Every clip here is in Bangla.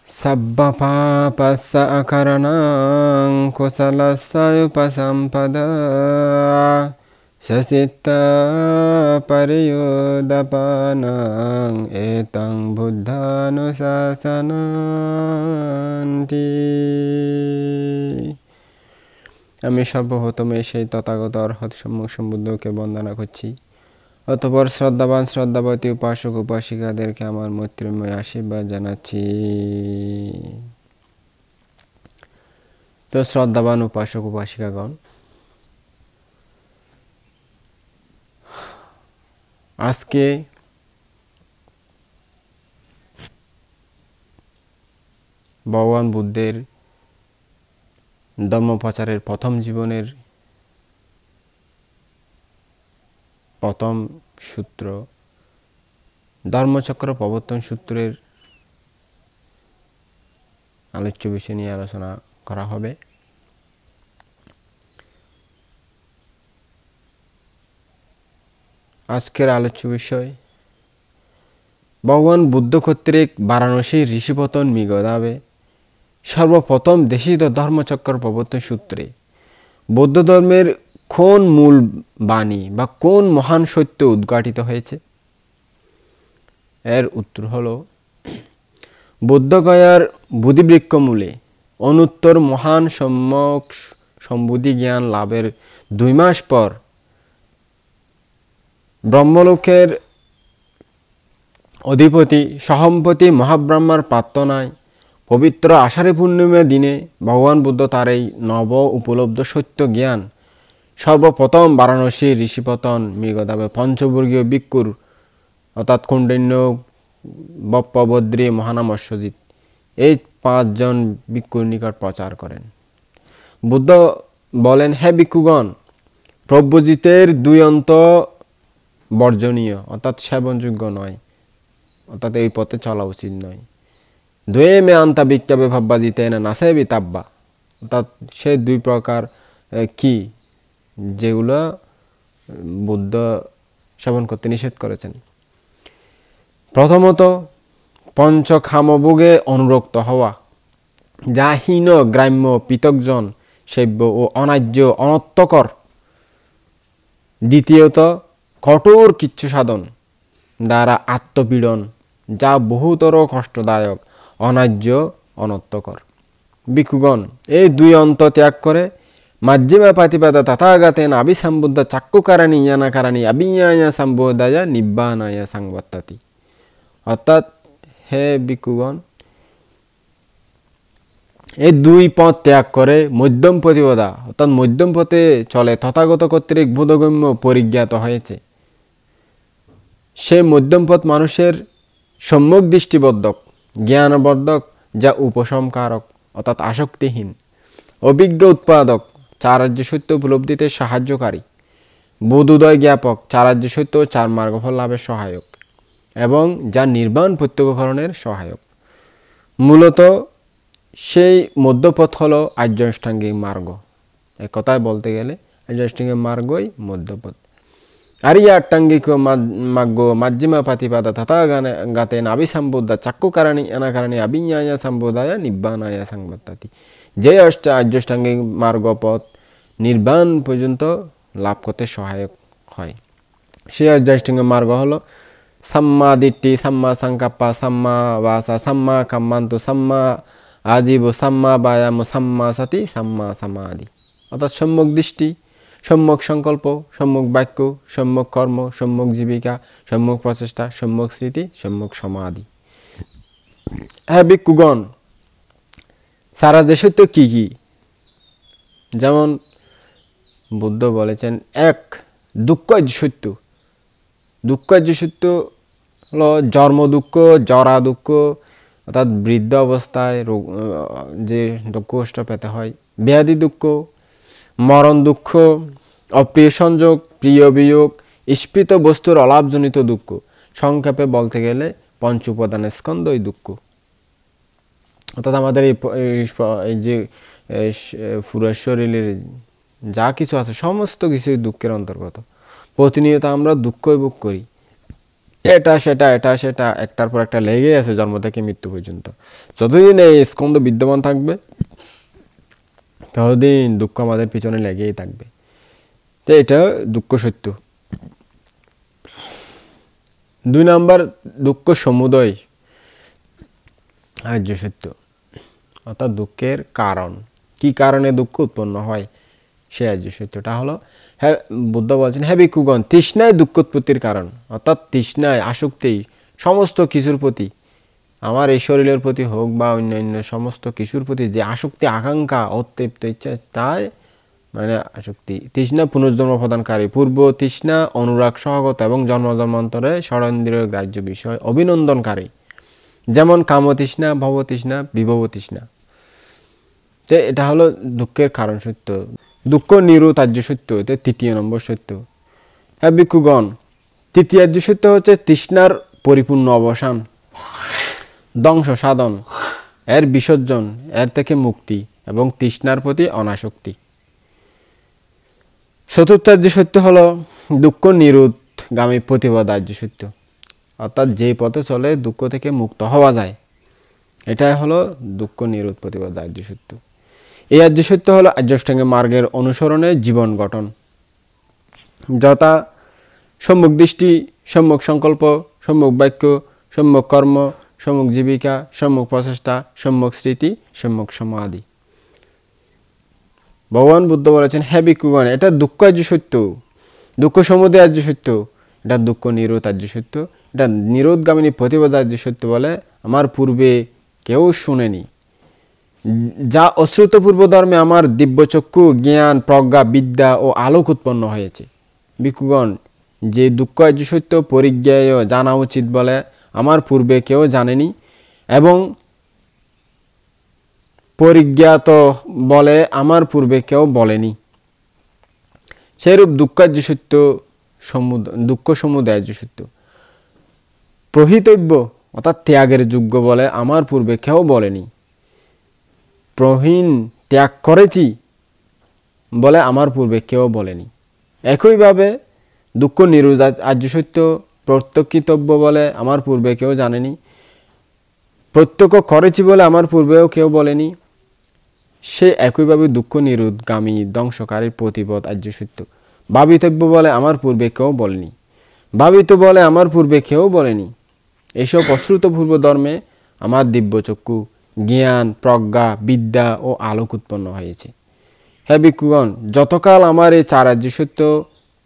Sabbapapassa akaranang kusalasayupasampada sasitta pariyodapanang etang buddhanusasananti। আমি সর্বপ্রথমে সেই তথাগত অর্হৎ সম্যক সম্বুদ্ধকে বন্দনা করছি। অতঃপর শ্রদ্ধাবান শ্রদ্ধাবতী উপাসক উপাসিকাদেরকে আমার মৈত্রীময় আশীর্বাদ জানাচ্ছি। তো শ্রদ্ধাবান উপাসক উপাসিকাগণ, আজকে ভগবান বুদ্ধের ধর্মপ্রচারের প্রথম জীবনের প্রথম সূত্র ধর্মচক্র প্রবর্তন সূত্রের আলোচ্য বিষয় নিয়ে আলোচনা করা হবে। আজকের আলোচ্য বিষয় ভগবান বুদ্ধ কর্তৃক বারাণসীর ঋষিপতন মিগদাবে সর্বপ্রথম দেশিত ধর্মচক্র প্রবর্তন সূত্রে বৌদ্ধ ধর্মের কোন মূল বাণী বা কোন মহান সত্য উদ্ঘাটিত হয়েছে? এর উত্তর হল, বুদ্ধগয়ার বোধিবৃক্ষ মূলে অনুত্তর মহান সম্যক সম্বুদ্ধি জ্ঞান লাভের 2 মাস পর ব্রহ্মলোকের অধিপতি সহম্পতি মহাব্রহ্মার প্রার্থনায় পবিত্র আষাঢ়ী পূর্ণিমা দিনে ভগবান বুদ্ধ তার এই নব উপলব্ধ সত্য জ্ঞান সর্বপ্রথম বারাণসীর ঋষিপতন মৃগদাবে পঞ্চবর্গীয় ভিক্ষুর অর্থাৎ কৌণ্ডিন্য, বপ্পবদ্রী, মহানামস্যজিৎ এই 5 জন ভিক্ষুর নিকট প্রচার করেন। বুদ্ধ বলেন, হে ভিক্ষুগণ, প্রভুজিতের 2 অন্ত বর্জনীয় অর্থাৎ সেবনযোগ্য নয়, অর্থাৎ এই পথে চলা উচিত নয়। 2 মে আন্তা বিক্ষাবে ভাব্বাজিতে না নাসে বিতাব্বা, অর্থাৎ সে 2 প্রকার কি যেগুলো বুদ্ধ সেবন করতে নিষেধ করেছেন। প্রথমত, পঞ্চকামভোগে অনুরক্ত হওয়া, যা হীন, গ্রাম্য, পৃথকজন, সেব্য ও অনার্য অনর্থকর। দ্বিতীয়ত, কঠোর কিচ্ছু সাধন দ্বারা আত্মপীড়ন, যা বহুতর কষ্টদায়ক, অনার্য, অনর্থকর। ভিক্ষুগণ, এই 2 অন্ত ত্যাগ করে মাজ্জিমা পাতিপাদা তথাগতেন আবিসম্বুদ্ধ চাক্ষুকারাণী ইয়ানাকারাণী অবিজ্ঞায়া সম্বোধায়া নিব্বানায়া সংবর্তাতি। অর্থাৎ হে ভিক্ষুগণ, এই 2 পথ ত্যাগ করে মধ্যম প্রতিপদা অর্থাৎ মধ্যম পথে চলে তথাগত কর্তৃক বোধগম্য পরিজ্ঞাত হয়েছে। সে মধ্যম পথ মানুষের সম্যক দৃষ্টিবর্ধক, জ্ঞানবর্ধক, যা উপশমকারক অর্থাৎ আসক্তিহীন, অভিজ্ঞ উৎপাদক, চারাজ্য সত্য উপলব্ধিতে সাহায্যকারী, বোধোদয় জ্ঞাপক, চারাজ্য সত্য ও 4 মার্গফল লাভের সহায়ক এবং যা নির্বাণ প্রত্যক্ষকরণের সহায়ক। মূলত সেই মধ্যপথ হল আর্যাষ্টাঙ্গিক মার্গ। এক কথায় বলতে গেলে আর্যাষ্টাঙ্গিক মার্গই মধ্যপথ। আরিয়া আট্টাঙ্গিক মার্গ মাজ্জিমা পাতিপাদা তথাগতেন আবিসম্বুদ্ধা চাক্ষুকারাণী অনাকারাণী অবিজ্ঞায়া সম্বোধায়া নিব্বানায়া সংবর্তাতি। যে আর্যাষ্টাঙ্গিক মার্গপথ নির্বাণ পর্যন্ত লাভ করতে সহায়ক হয়, সেই আর্যাষ্টাঙ্গিক মার্গ হল সাম্মা দিট্ঠি, সাম্মা সংকাপ্পা, সাম্মা বাসা, সাম্মা কাম্মান্তু, সাম্মা আজীব, সাম্মা বায়াম, সাম্মা সতি, সাম্মা সমাধি। অর্থাৎ সম্যক দৃষ্টি, সম্যক সংকল্প, সম্যক বাক্য, সম্যক কর্ম, সম্যক জীবিকা, সম্যক প্রচেষ্টা, সম্যক স্মৃতি, সম্যক সমাধি। হ্যাঁ ভিক্ষুগণ, চারাজ্য সত্য কি কি? যেমন বুদ্ধ বলেছেন, 1 দুঃখার্য সত্য। দুঃখার্য সত্য হল জন্ম দুঃখ, জরা দুঃখ অর্থাৎ বৃদ্ধ অবস্থায় যে দুঃখ কষ্ট পেতে হয়, ব্যাধি দুঃখ, মরণ দুঃখ, অপ্রিয় সংযোগ, প্রিয় বিয়োগ, স্ফীত বস্তুর অলাভজনিত দুঃখ। সংক্ষেপে বলতে গেলে 5 উপাদানের স্কন্ধ এই দুঃখ। অর্থাৎ আমাদের এই যে পুরো শরীরের যা কিছু আছে সমস্ত কিছুই দুঃখের অন্তর্গত। প্রতিনিয়ত আমরা দুঃখ ভোগ করি। এটা সেটা একটার পর একটা লেগে আছে জন্ম থেকে মৃত্যু পর্যন্ত। যতদিন এই স্কন্ধ বিদ্যমান থাকবে ততদিন দুঃখ আমাদের পিছনে লেগেই থাকবে। তো এটা দুঃখ সত্য। 2 নাম্বার দুঃখ সমুদয় আর্য সত্য, অর্থাৎ দুঃখের কারণ, কি কারণে দুঃখ উৎপন্ন হয় সে আর্য সত্যটা হলো, হ্যাঁ বুদ্ধ বলছেন হে ভিক্ষুগণ, তৃষ্ণায় দুঃখ উৎপত্তির কারণ, অর্থাৎ তৃষ্ণায় আসক্তি সমস্ত কিছুর প্রতি, আমার এই শরীরের প্রতি হোক বা অন্যান্য সমস্ত কিছুর প্রতি যে আসক্তি আকাঙ্ক্ষা অতৃপ্ত ইচ্ছা, তাই মানে আসক্তি। তৃষ্ণা পুনর্জন্ম প্রদানকারী, পূর্ব তৃষ্ণা অনুরাগ সহগত এবং জন্ম জন্মান্তরে ষড়েন্দ্রিয় গ্রাহ্য বিষয় অভিনন্দনকারী, যেমন কামতৃষ্ণা, ভবতৃষ্ণা, বিভবতৃষ্ণা। তো এটা হলো দুঃখের কারণ সত্য। দুঃখ নিরোধ আর্য সত্য, এটা 3 নম্বর সত্য। হ্যাঁ ভিক্ষুগণ, 3 আর্য সত্য হচ্ছে তৃষ্ণার পরিপূর্ণ অবসান, ধ্বংস সাধন, এর বিসর্জন, এর থেকে মুক্তি এবং তৃষ্ণার প্রতি অনাসক্তি। 4 আর্য সত্য হলো দুঃখ নিরোধগামী প্রতিপদ আর্য সত্য, অর্থাৎ যে পথে চলে দুঃখ থেকে মুক্ত হওয়া যায়, এটাই হলো দুঃখ নিরোধ প্রতিপদ আর্য সত্য। এই আর্য সত্য হলো আর্যাষ্টাঙ্গিক মার্গের অনুসরণে জীবন গঠন, যথা সম্যক দৃষ্টি, সম্যক সংকল্প, সম্যক বাক্য, সম্যক কর্ম, সম্যক জীবিকা, সম্যক প্রচেষ্টা, সম্যক স্মৃতি, সম্যক সমাধি। ভগবান বুদ্ধ বলেছেন হে ভিক্ষুগণ, এটা দুঃখ আর্য সত্য, দুঃখ সমুদয় আর্য সত্য, এটা দুঃখ নিরোধ আর্য সত্য, এটা নিরোধগামিনী প্রতিপদ আর্য সত্য বলে আমার পূর্বে কেউ শুনেনি। যা অশ্রুত পূর্ব ধর্মে আমার দিব্যচক্ষু, জ্ঞান, প্রজ্ঞা, বিদ্যা ও আলোক উৎপন্ন হয়েছে। ভিক্ষুগণ, যে দুঃখ আর্য সত্য পরিজ্ঞেয় জানা উচিত বলে আমার পূর্বে কেউ জানেনি এবং পরিজ্ঞাত বলে আমার পূর্বে কেউ বলেনি। সেইরূপ দুঃখ আর্য সত্য, দুঃখ সমুদয় আর্য সত্য প্রহিতব্য অর্থাৎ ত্যাগের যোগ্য বলে আমার পূর্বে কেউ বলেনি। প্রহীন ত্যাগ করেছি বলে আমার পূর্বে কেউ বলেনি। একইভাবে দুঃখ নিরোধ আর্য সত্য প্রত্যক্ষিতব্য বলে আমার পূর্বে কেউ জানেনি, প্রত্যক্ষ করেছি বলে আমার পূর্বেও কেউ বলেনি। সে একইভাবে দুঃখ নিরোধগামী ধ্বংসকারীর প্রতিপদ আর্য সত্য ভাবিতব্য বলে আমার পূর্বে কেউ বলেনি, ভাবিত বলে আমার পূর্বে কেউ বলেনি। এসব অশ্রুত পূর্ব ধর্মে আমার দিব্যচক্ষু, জ্ঞান, প্রজ্ঞা, বিদ্যা ও আলোক উৎপন্ন হয়েছে। হে ভিক্ষুগণ, যতকাল আমার এই 4 আর্য সত্য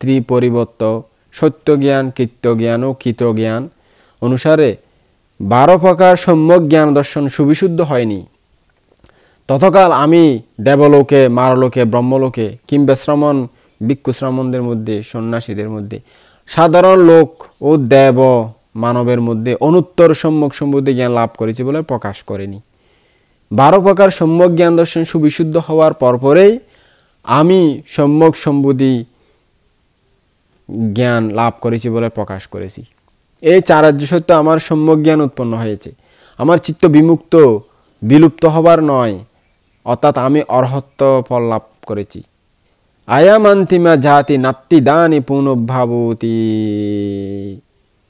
ত্রিপরিবর্ত সত্য জ্ঞান, কৃত্য জ্ঞান ও কৃত জ্ঞান অনুসারে 12 প্রকার সম্যক জ্ঞান দর্শন সুবিশুদ্ধ হয়নি, ততকাল আমি দেবলোকে, মারলোকে, ব্রহ্মলোকে কিংবা শ্রমণ ভিক্ষু শ্রমণদের মধ্যে, সন্ন্যাসীদের মধ্যে, সাধারণ লোক ও দেব মানবের মধ্যে অনুত্তর সম্যক সম্বুদ্ধি জ্ঞান লাভ করেছি বলে প্রকাশ করেনি। 12 প্রকার সম্যক জ্ঞান দর্শন সুবিশুদ্ধ হওয়ার পরপরেই আমি সম্যক সম্বুদ্ধি জ্ঞান লাভ করেছি বলে প্রকাশ করেছি। এই 4 আর্য সত্য আমার সম্যক জ্ঞান উৎপন্ন হয়েছে, আমার চিত্ত বিমুক্ত বিলুপ্ত হবার নয়, অর্থাৎ আমি অরহত্ব ফল লাভ করেছি। আয়ামান্তিমা জাতি নাত্তি দানি পুনঃভাবতি।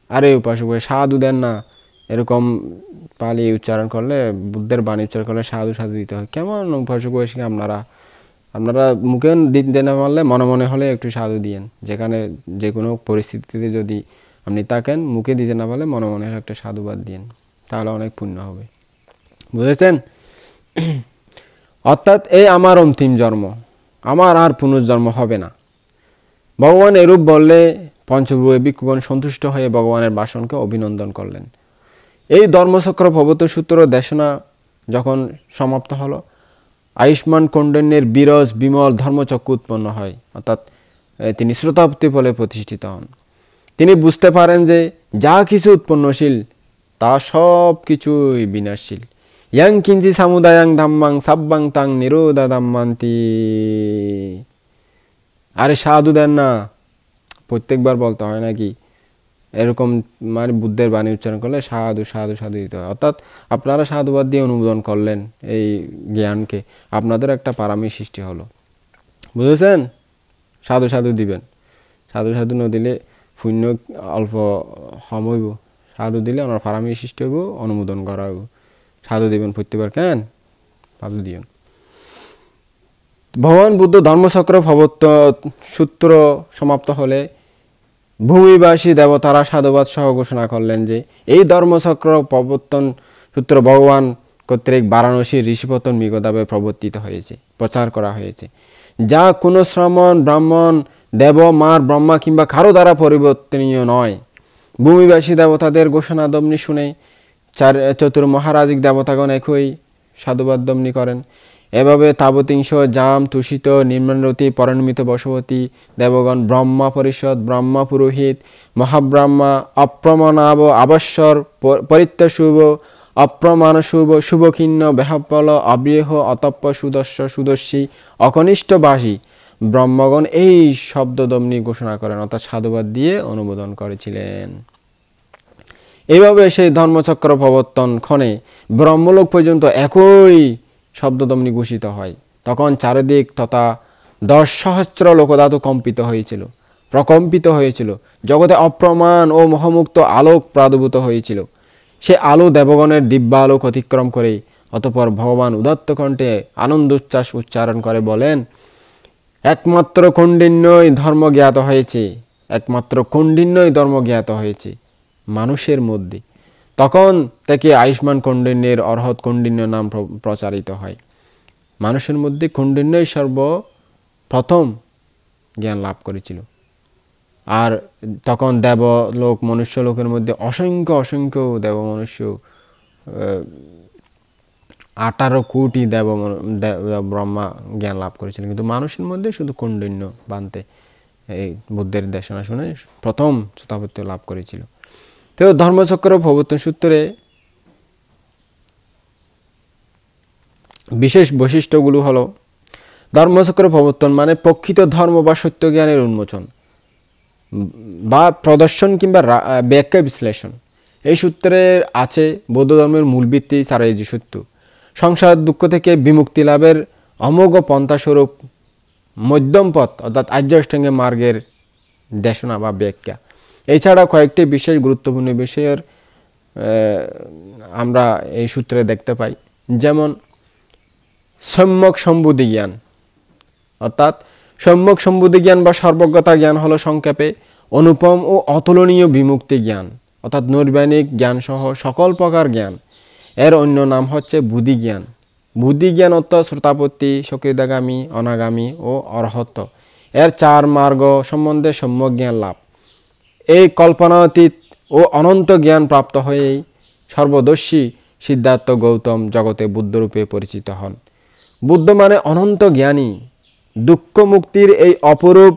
আরে উপাসক সাধু দেন না, এরকম পালি উচ্চারণ করলে, বুদ্ধের বাণী উচ্চারণ করলে সাধু সাধু দিতে হয়। কেমন উপাসক বয়সী আপনারা মুখে দিতে না পারলে মনে মনে হলে একটু সাধু দিয়েন। যেখানে যে কোনো পরিস্থিতিতে যদি আপনি থাকেন, মুখে দিতে না পারলে মনে মনে একটা সাধুবাদ দিয়েন, তাহলে অনেক পুণ্য হবে। বুঝেছেন? অর্থাৎ এই আমার অন্তিম জন্ম, আমার আর পুনর্জন্ম হবে না। ভগবান এরূপ বললে পঞ্চভূয়ে ভিক্ষুগণ সন্তুষ্ট হয়ে ভগবানের বাসনকে অভিনন্দন করলেন। এই ধর্মচক্র প্রবর্তন সূত্র দেশনা যখন সমাপ্ত হলো, আয়ুষ্মান কৌণ্ডিন্যের বিরজ বিমল ধর্মচক্র উৎপন্ন হয়, অর্থাৎ তিনি শ্রোতাপতি বলে প্রতিষ্ঠিত হন। তিনি বুঝতে পারেন যে যা কিছু উৎপন্নশীল তা সব কিছুই বিনাশশীল। ইয়াং কিঞ্চি সামুদায়াং ধাম্মাং সাব্বাং তাং নিরোধা ধাম্মান্তি। আরে সাধু দেন না, প্রত্যেকবার বলতে হয় নাকি? এরকম মানে বুদ্ধের বাণী উচ্চারণ করলে সাধু সাধু সাধু দিতে হয়। অর্থাৎ আপনারা সাধুবাদ দিয়ে অনুমোদন করলেন এই জ্ঞানকে, আপনাদের একটা পারামি সৃষ্টি হলো। বুঝেছেন? সাধু সাধু দিবেন, সাধু সাধু না দিলে পুণ্য অল্প কম হইব, সাধু দিলে ওনার ফারামি সৃষ্টি হইব, অনুমোদন করা হইব। সাধু দিবেন প্রত্যেকবার কেন সাধু দিবেন। ভগবান বুদ্ধ ধর্মচক্র প্রবর্তন সূত্র সমাপ্ত হলে ভূমিবাসী দেবতারা সাধুবাদ সহ ঘোষণা করলেন যে এই ধর্মচক্র প্রবর্তন সূত্র ভগবান কর্তৃক বারাণসীর ঋষিপতন মৃগদাবে প্রবর্তিত হয়েছে, প্রচার করা হয়েছে, যা কোনো শ্রমণ ব্রাহ্মণ দেব মার ব্রহ্মা কিংবা কারো দ্বারা পরিবর্তনীয় নয়। ভূমিবাসী দেবতাদের ঘোষণা দমনি শুনে চতুর্মহারাজিক দেবতাগণ একই সাধুবাদ দমনি করেন। এভাবে তাবতিংশ জাম তুষিত নির্মাণরতি পরিণমিত বশবতী দেবগণ ব্রহ্মা পরিষদ ব্রহ্মা পুরোহিত মহাব্রহ্মা অপ্রমাণাব আবশ্যর পরিত্যাশুভ অপ্রমাণ শুভ শুভখিন্ন বেহপল অবৃহ অতপ্প সুদস্য সুদর্শী অকনিষ্ঠবাসী ব্রহ্মগণ এই শব্দদমনি ঘোষণা করেন, অর্থাৎ সাধুবাদ দিয়ে অনুমোদন করেছিলেন। এইভাবে সেই ধর্মচক্র প্রবর্তন ক্ষণে ব্রহ্মলোক পর্যন্ত একই শব্দদমনি ঘোষিত হয়। তখন চারিদিক তথা 10 সহস্র লোকধাতু কম্পিত হয়েছিল, প্রকম্পিত হয়েছিল। জগতে অপ্রমাণ ও মহামুক্ত আলোক প্রাদুর্ভূত হয়েছিল। সে আলো দেবগণের দিব্যালোক অতিক্রম করে অতঃপর ভগবান উদাত্ত কণ্ঠে আনন্দোচ্ছ্বাস উচ্চারণ করে বলেন, একমাত্র কৌণ্ডিন্যই ধর্ম জ্ঞাত হয়েছে, একমাত্র কৌণ্ডিন্যই ধর্ম জ্ঞাত হয়েছে মানুষের মধ্যে। তখন থেকে আয়ুষ্মান কৌণ্ডিন্যের অর্হৎ কৌণ্ডিন্য নাম প্রচারিত হয়। মানুষের মধ্যে কৌণ্ডিন্যই সর্বপ্রথম জ্ঞান লাভ করেছিল। আর তখন দেবলোক মনুষ্য লোকের মধ্যে অসংখ্য অসংখ্য দেব মনুষ্য 18 কোটি দেব ব্রহ্মা জ্ঞান লাভ করেছিলেন, কিন্তু মানুষের মধ্যে শুধু কৌণ্ডিন্য বান্তে এই বুদ্ধের দেশনা শুনে প্রথম শ্রোতাপত্য লাভ করেছিল। তো ধর্মচক্র প্রবর্তন সূত্রে বিশেষ বৈশিষ্ট্যগুলো হলো, ধর্মচক্র প্রবর্তন মানে প্রকৃত ধর্ম বা সত্য জ্ঞানের উন্মোচন বা প্রদর্শন কিংবা ব্যাখ্যা বিশ্লেষণ। এই সূত্রে আছে বৌদ্ধ ধর্মের মূল ভিত্তি চারাইজি সত্য, সংসার দুঃখ থেকে বিমুক্তি লাভের অমোঘ পন্থাস্বরূপ মধ্যম পথ অর্থাৎ আর্যাষ্টাঙ্গ মার্গের দেশনা বা ব্যাখ্যা। এছাড়া কয়েকটি বিশেষ গুরুত্বপূর্ণ বিষয়ের আমরা এই সূত্রে দেখতে পাই, যেমন সম্যক সম্বুদ্ধি জ্ঞান, অর্থাৎ সম্যক সম্বুদ্ধি জ্ঞান বা সর্বজ্ঞতা জ্ঞান হলো সংক্ষেপে অনুপম ও অতুলনীয় বিমুক্তি জ্ঞান, অর্থাৎ নৈর্বাণিক জ্ঞান সহ সকল প্রকার জ্ঞান। এর অন্য নাম হচ্ছে বুদ্ধি জ্ঞান। বুদ্ধি জ্ঞান অর্থ শ্রোতাপত্তি, সকৃদাগামী, অনাগামী ও অরহত। এর 4 মার্গ সম্বন্ধে সম্যক জ্ঞান লাভ। এই কল্পনাতীত ও অনন্ত জ্ঞান প্রাপ্ত হয়েই সর্বদর্শী সিদ্ধার্থ গৌতম জগতে বুদ্ধরূপে পরিচিত হন। বুদ্ধ মানে অনন্ত জ্ঞানী। দুঃখ মুক্তির এই অপরূপ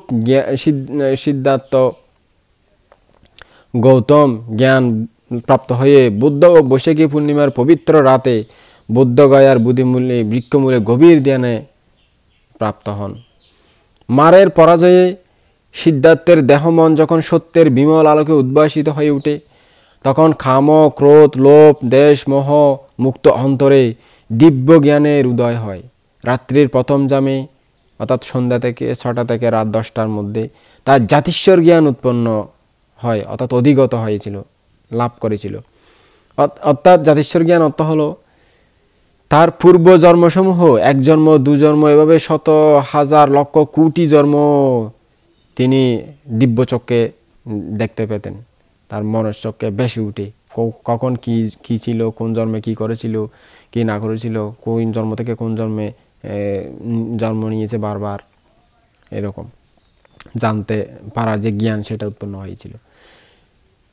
সিদ্ধার্থ গৌতম জ্ঞান প্রাপ্ত হয়ে বুদ্ধ ও বৈশাখী পূর্ণিমার পবিত্র রাতে বুদ্ধগয়ার বুদ্ধিমূল্যে বৃক্ষমূলে গভীর ধ্যানে প্রাপ্ত হন। মারের পরাজয়ে সিদ্ধার্থের দেহমন যখন সত্যের বিমল আলোকে উদ্ভাসিত হয়ে ওঠে, তখন কাম, ক্রোধ, লোভ, দেশ, মোহ মুক্ত অন্তরে দিব্য জ্ঞানের উদয় হয়। রাত্রির প্রথম জামে অর্থাৎ সন্ধ্যা থেকে 6টা থেকে রাত 10টার মধ্যে তার জাতিস্বর জ্ঞান উৎপন্ন হয়, অর্থাৎ অধিগত হয়েছিল, লাভ করেছিল। অর্থাৎ জাতিস্বর জ্ঞান অর্থ হলো তার পূর্ব জন্মসমূহ, 1 জন্ম 2 জন্ম এভাবে শত হাজার লক্ষ কোটি জন্ম তিনি দিব্য চক্ষে দেখতে পেতেন। তার মনের চক্ষে বেশি উঠে কখন কি ছিল, কোন জন্মে কি করেছিল, কি না করেছিল, কোন জন্ম থেকে কোন জন্মে জন্ম নিয়েছে বারবার, এরকম জানতে পারার যে জ্ঞান সেটা উৎপন্ন হয়েছিল।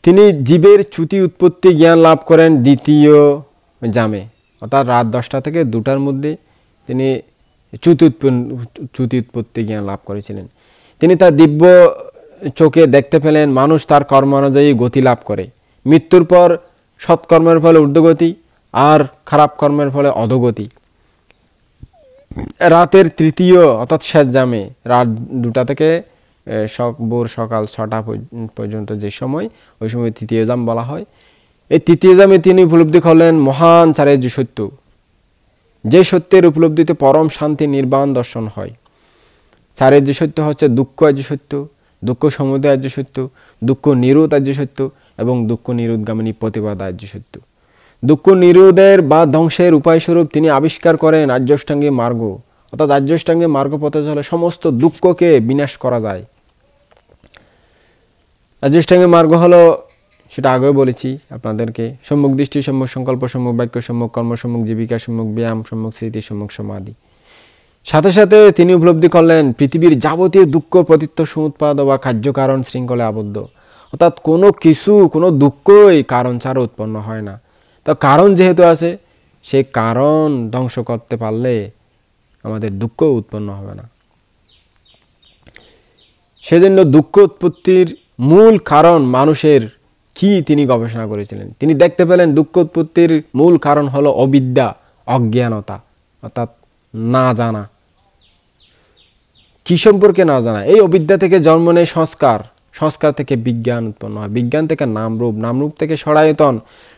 তিনি জীবের চ্যুতি উৎপত্তি জ্ঞান লাভ করেন দ্বিতীয় জামে, অর্থাৎ রাত 10টা থেকে 2টার মধ্যে তিনি চ্যুতি উৎপত্তি জ্ঞান লাভ করেছিলেন। তিনি তার দিব্য চোখে দেখতে পেলেন মানুষ তার কর্ম অনুযায়ী গতি লাভ করে। মৃত্যুর পর সৎকর্মের ফলে ঊর্ধ্বগতি আর খারাপ কর্মের ফলে অধোগতি। রাতের তৃতীয় অর্থাৎ শেষ জামে রাত 2টা থেকে ভোর সকাল 6টা পর্যন্ত যে সময়, ওই সময় তৃতীয় জাম বলা হয়। এই তৃতীয় জামে তিনি উপলব্ধি করলেন মহান চারিত্র্য সত্য, যে সত্যের উপলব্ধিতে পরম শান্তি নির্বাণ দর্শন হয়। চারিত্র্য সত্য হচ্ছে দুঃখ আর্য সত্য, দুঃখ সমুদয় আর্য সত্য, দুঃখ নিরোধ আর্য সত্য এবং দুঃখ নিরোধগামিনী প্রতিপদ আর্য সত্য। দুঃখ নিরোধের বা ধ্বংসের উপায়স্বরূপ তিনি আবিষ্কার করেন আর্যষ্টাঙ্গিক মার্গ, অর্থাৎ আর্যষ্টাঙ্গিক মার্গ পথে চলে সমস্ত দুঃখকে বিনাশ করা যায়। আর্যষ্টাঙ্গিক মার্গ হলো, সেটা আগেও বলেছি আপনাদেরকে, সম্মুখ দৃষ্টি, সম্মুখ সংকল্প, সম্মুখ বাক্য, সম্মুখ কর্ম, সম্মুখ জীবিকা, সম্মুখ ব্যায়াম, সম্মুখ স্মৃতি, সম্মুখ সমাধি। সাথে সাথে তিনি উপলব্ধি করলেন পৃথিবীর যাবতীয় দুঃখ প্রতীত্য সমুৎপাদ বা কার্যকারণ শৃঙ্খলে আবদ্ধ, অর্থাৎ কোনো কিছু, কোনো দুঃখই কারণ ছাড়া উৎপন্ন হয় না। তো কারণ যেহেতু আছে, সেই কারণ ধ্বংস করতে পারলে আমাদের দুঃখ উৎপন্ন হবে না। সেজন্য দুঃখ উৎপত্তির মূল কারণ মানুষের কি তিনি গবেষণা করেছিলেন। তিনি দেখতে পেলেন দুঃখ উৎপত্তির মূল কারণ হলো অবিদ্যা, অজ্ঞানতা, অর্থাৎ না জানা। কি সম্পর্কে না জানা? এই অবিদ্যা থেকে জন্ম নেয় সংস্কার, সংস্কার থেকে বিজ্ঞান উৎপন্ন হয়, বিজ্ঞান থেকে নামরূপ, নামরূপ থেকে সড়ায়তন,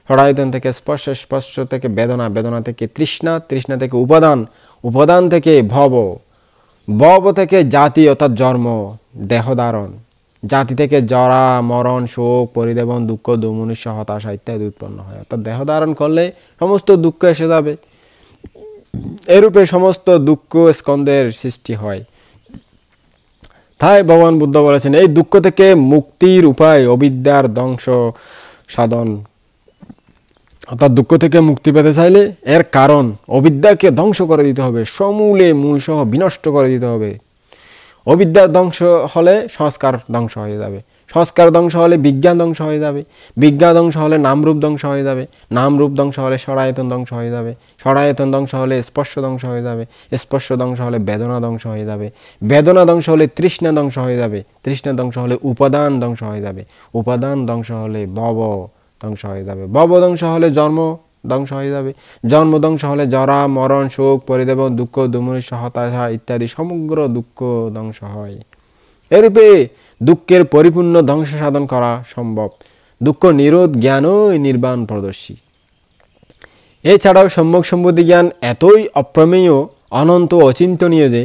সড়ায়তন থেকে স্পর্শ, স্পর্শ থেকে বেদনা, বেদনা থেকে তৃষ্ণা, তৃষ্ণা থেকে উপাদান, উপাদান থেকে ভব, ভব থেকে জাতি অর্থাৎ জন্ম, দেহধারণ, জাতি থেকে জরা, মরণ, শোক, পরিদেবন, দুঃখ, দোমনুষ্য, হতাশা ইত্যাদি উৎপন্ন হয়। অর্থাৎ দেহ ধারণ করলে সমস্ত দুঃখ এসে যাবে। এরূপে সমস্ত দুঃখ স্কন্ধের সৃষ্টি হয়। তাই ভগবান বুদ্ধ বলেছেন, এই দুঃখ থেকে মুক্তির উপায় অবিদ্যার ধ্বংস সাধন। অর্থাৎ দুঃখ থেকে মুক্তি পেতে চাইলে এর কারণ অবিদ্যাকে ধ্বংস করে দিতে হবে, সমূলে মূলসহ বিনষ্ট করে দিতে হবে। অবিদ্যার ধ্বংস হলে সংস্কার ধ্বংস হয়ে যাবে, সংস্কার ধ্বংস হলে বিজ্ঞান ধ্বংস হয়ে যাবে, বিজ্ঞান ধ্বংস হলে নামরূপ ধ্বংস হয়ে যাবে, নামরূপ ধ্বংস হলে সড়ায়তন ধ্বংস হয়ে যাবে, সড়ায়তন ধ্বংস হলে স্পর্শ ধ্বংস হয়ে যাবে, স্পর্শ ধ্বংস হলে বেদনা ধ্বংস হয়ে যাবে, বেদনা ধ্বংস হলে তৃষ্ণা ধ্বংস হয়ে যাবে, তৃষ্ণা ধ্বংস হলে উপাদান ধ্বংস হয়ে যাবে, উপাদান ধ্বংস হলে ভব ধ্বংস হয়ে যাবে, ভব ধ্বংস হলে জন্ম ধ্বংস হয়ে যাবে, জন্ম ধ্বংস হলে জরা, মরণ, শোক, পরিদেবন, দুঃখ, দোমনুষ্য, হতাশা ইত্যাদি সমগ্র দুঃখ ধ্বংস হয়। এরূপে দুঃখের পরিপূর্ণ ধ্বংস সাধন করা সম্ভব। দুঃখ নিরোধ জ্ঞানই নির্বাণ প্রদর্শী। এছাড়াও সম্যক সম্বুদ্ধি জ্ঞান এতই অপ্রমেয়, অনন্ত, অচিন্তনীয় যে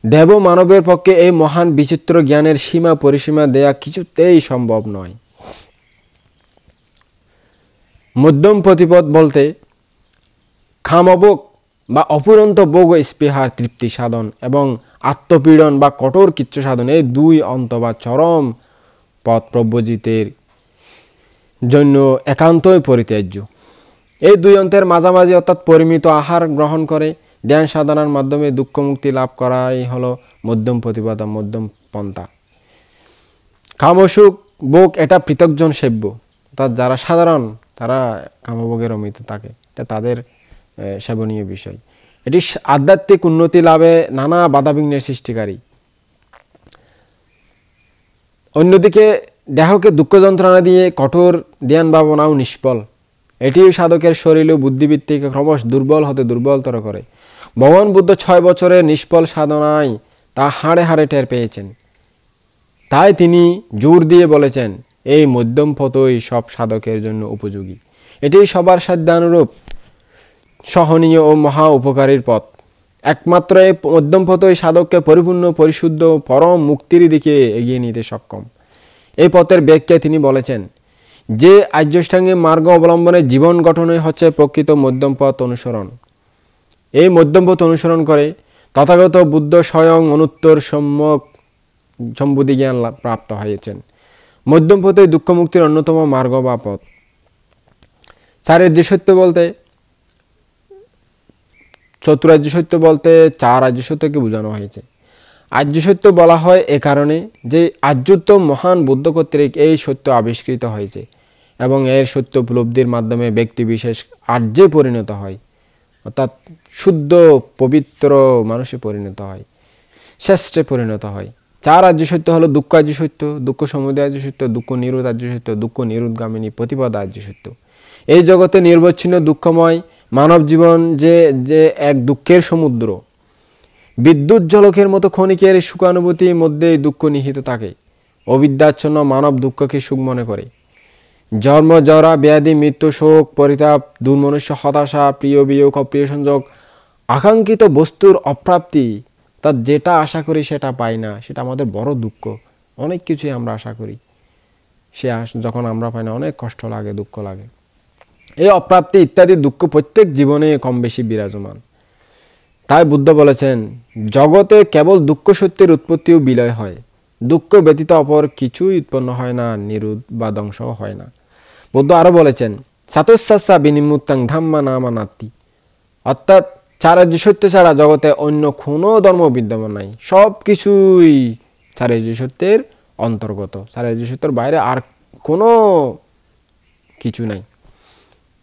দেব মানবের পক্ষে এই মহান বিচিত্র জ্ঞানের সীমা পরিসীমা দেয়া কিছুতেই সম্ভব নয়। মধ্যম প্রতিপদ বলতে খামভোগ বা অপুরন্ত ভোগ ও স্পৃহার তৃপ্তি সাধন এবং আত্মপীড়ন বা কঠোর কিচ্ছু সাধন, এই দুই অন্ত বা চরম পথ প্রব্রজিতের জন্য একান্তই পরিত্যাজ্য। এই দুই অন্তের মাঝামাঝি অর্থাৎ পরিমিত আহার গ্রহণ করে ধ্যান সাধনার মাধ্যমে দুঃখ মুক্তি লাভ করাই হলো মধ্যম প্রতিপদ, মধ্যম পন্থা। কামসুখ ভোগ এটা পৃথকজন সেব্য, অর্থাৎ যারা সাধারণ তারা কামভোগের অমিত থাকে, এটা তাদের সেবনীয় বিষয়। এটি আধ্যাত্মিক উন্নতি লাভে নানা বাধাবিঘ্নের সৃষ্টিকারী। অন্যদিকে দেহকে দুঃখ যন্ত্রণা দিয়ে কঠোর ধ্যান ভাবনাও নিষ্ফল। এটি সাধকের শরীর ও বুদ্ধিবৃত্তিকে ক্রমশ দুর্বল হতে দুর্বলতর করে। ভগবান বুদ্ধ 6 বছরের নিষ্ফল সাধনায় তা হাড়ে হাড়ে টের পেয়েছেন। তাই তিনি জোর দিয়ে বলেছেন, এই মধ্যম পথই সব সাধকের জন্য উপযোগী। এটি সবার সাধ্যানুরূপ সহনীয় ও মহা উপকারীর পথ। একমাত্র এই মধ্যম পথই সাধককে পরিপূর্ণ, পরিশুদ্ধ, পরম মুক্তির দিকে এগিয়ে নিতে সক্ষম। এই পথের ব্যাখ্যায় তিনি বলেছেন যে আর্যাষ্টাঙ্গিক মার্গ অবলম্বনে জীবন গঠনই হচ্ছে প্রকৃত মধ্যম পথ অনুসরণ। এই মধ্যম পথ অনুসরণ করে তথাগত বুদ্ধ স্বয়ং অনুত্তর সম্যক সম্বুদ্ধি জ্ঞান প্রাপ্ত হয়েছেন। মধ্যম পথই দুঃখ মুক্তির অন্যতম মার্গ বা পথ। চারার্য সত্য বলতে, চতুরার্য সত্য বলতে 4 আর্য সত্যকে বোঝানো হয়েছে। আর্য সত্য বলা হয় এ কারণে যে আর্যোত্তম মহান বুদ্ধ কর্তৃক এই সত্য আবিষ্কৃত হয়েছে এবং এর সত্য উপলব্ধির মাধ্যমে ব্যক্তি বিশেষ আর্যে পরিণত হয়, অর্থাৎ শুদ্ধ পবিত্র মানুষে পরিণত হয়, শ্রেষ্ঠে পরিণত হয়। 4 আর্য সত্য হলো দুঃখ আর্য সত্য, দুঃখ সমুদয় আর্য সত্য, দুঃখ নিরোধ আর্য সত্য, দুঃখ নিরোধগামিনী প্রতিপদ আর্য সত্য। এই জগতে নির্বচ্ছিন্ন দুঃখময় মানব জীবন যে এক দুঃখের সমুদ্র। বিদ্যুৎ ঝলকের মতো ক্ষণিকের সুখানুভূতির মধ্যেই দুঃখ নিহিত থাকে। অবিদ্যাচ্ছন্ন মানব দুঃখকে সুখ মনে করে। জন্ম, জরা, ব্যাধি, মৃত্যু, শোক, পরিতাপ, দুর্মনুষ্য, হতাশা, প্রিয় বিয়োগ, অপ্রিয় সংযোগ, আকাঙ্ক্ষিত বস্তুর অপ্রাপ্তি, তার যেটা আশা করি সেটা পাই না, সেটা আমাদের বড় দুঃখ। অনেক কিছুই আমরা আশা করি, সে যখন আমরা পাই না অনেক কষ্ট লাগে, দুঃখ লাগে। এই অপ্রাপ্তি ইত্যাদি দুঃখ প্রত্যেক জীবনে কম বেশি বিরাজমান। তাই বুদ্ধ বলেছেন, জগতে কেবল দুঃখ সত্যের উৎপত্তি ও বিলয় হয়, দুঃখ ব্যতীত অপর কিছুই উৎপন্ন হয় না, নিরোধ বা ধ্বংসও হয় না। বুদ্ধ আরও বলেছেন, সাতস্যাসা বিনিমুত্তাং ধাম্মা নামা নাত্তি, অর্থাৎ চারার্য সত্য ছাড়া জগতে অন্য কোনো ধর্ম বিদ্যমান নাই। সব কিছুই চারার্য সত্যের অন্তর্গত, চারার্য সত্যের বাইরে আর কোনো কিছু নাই।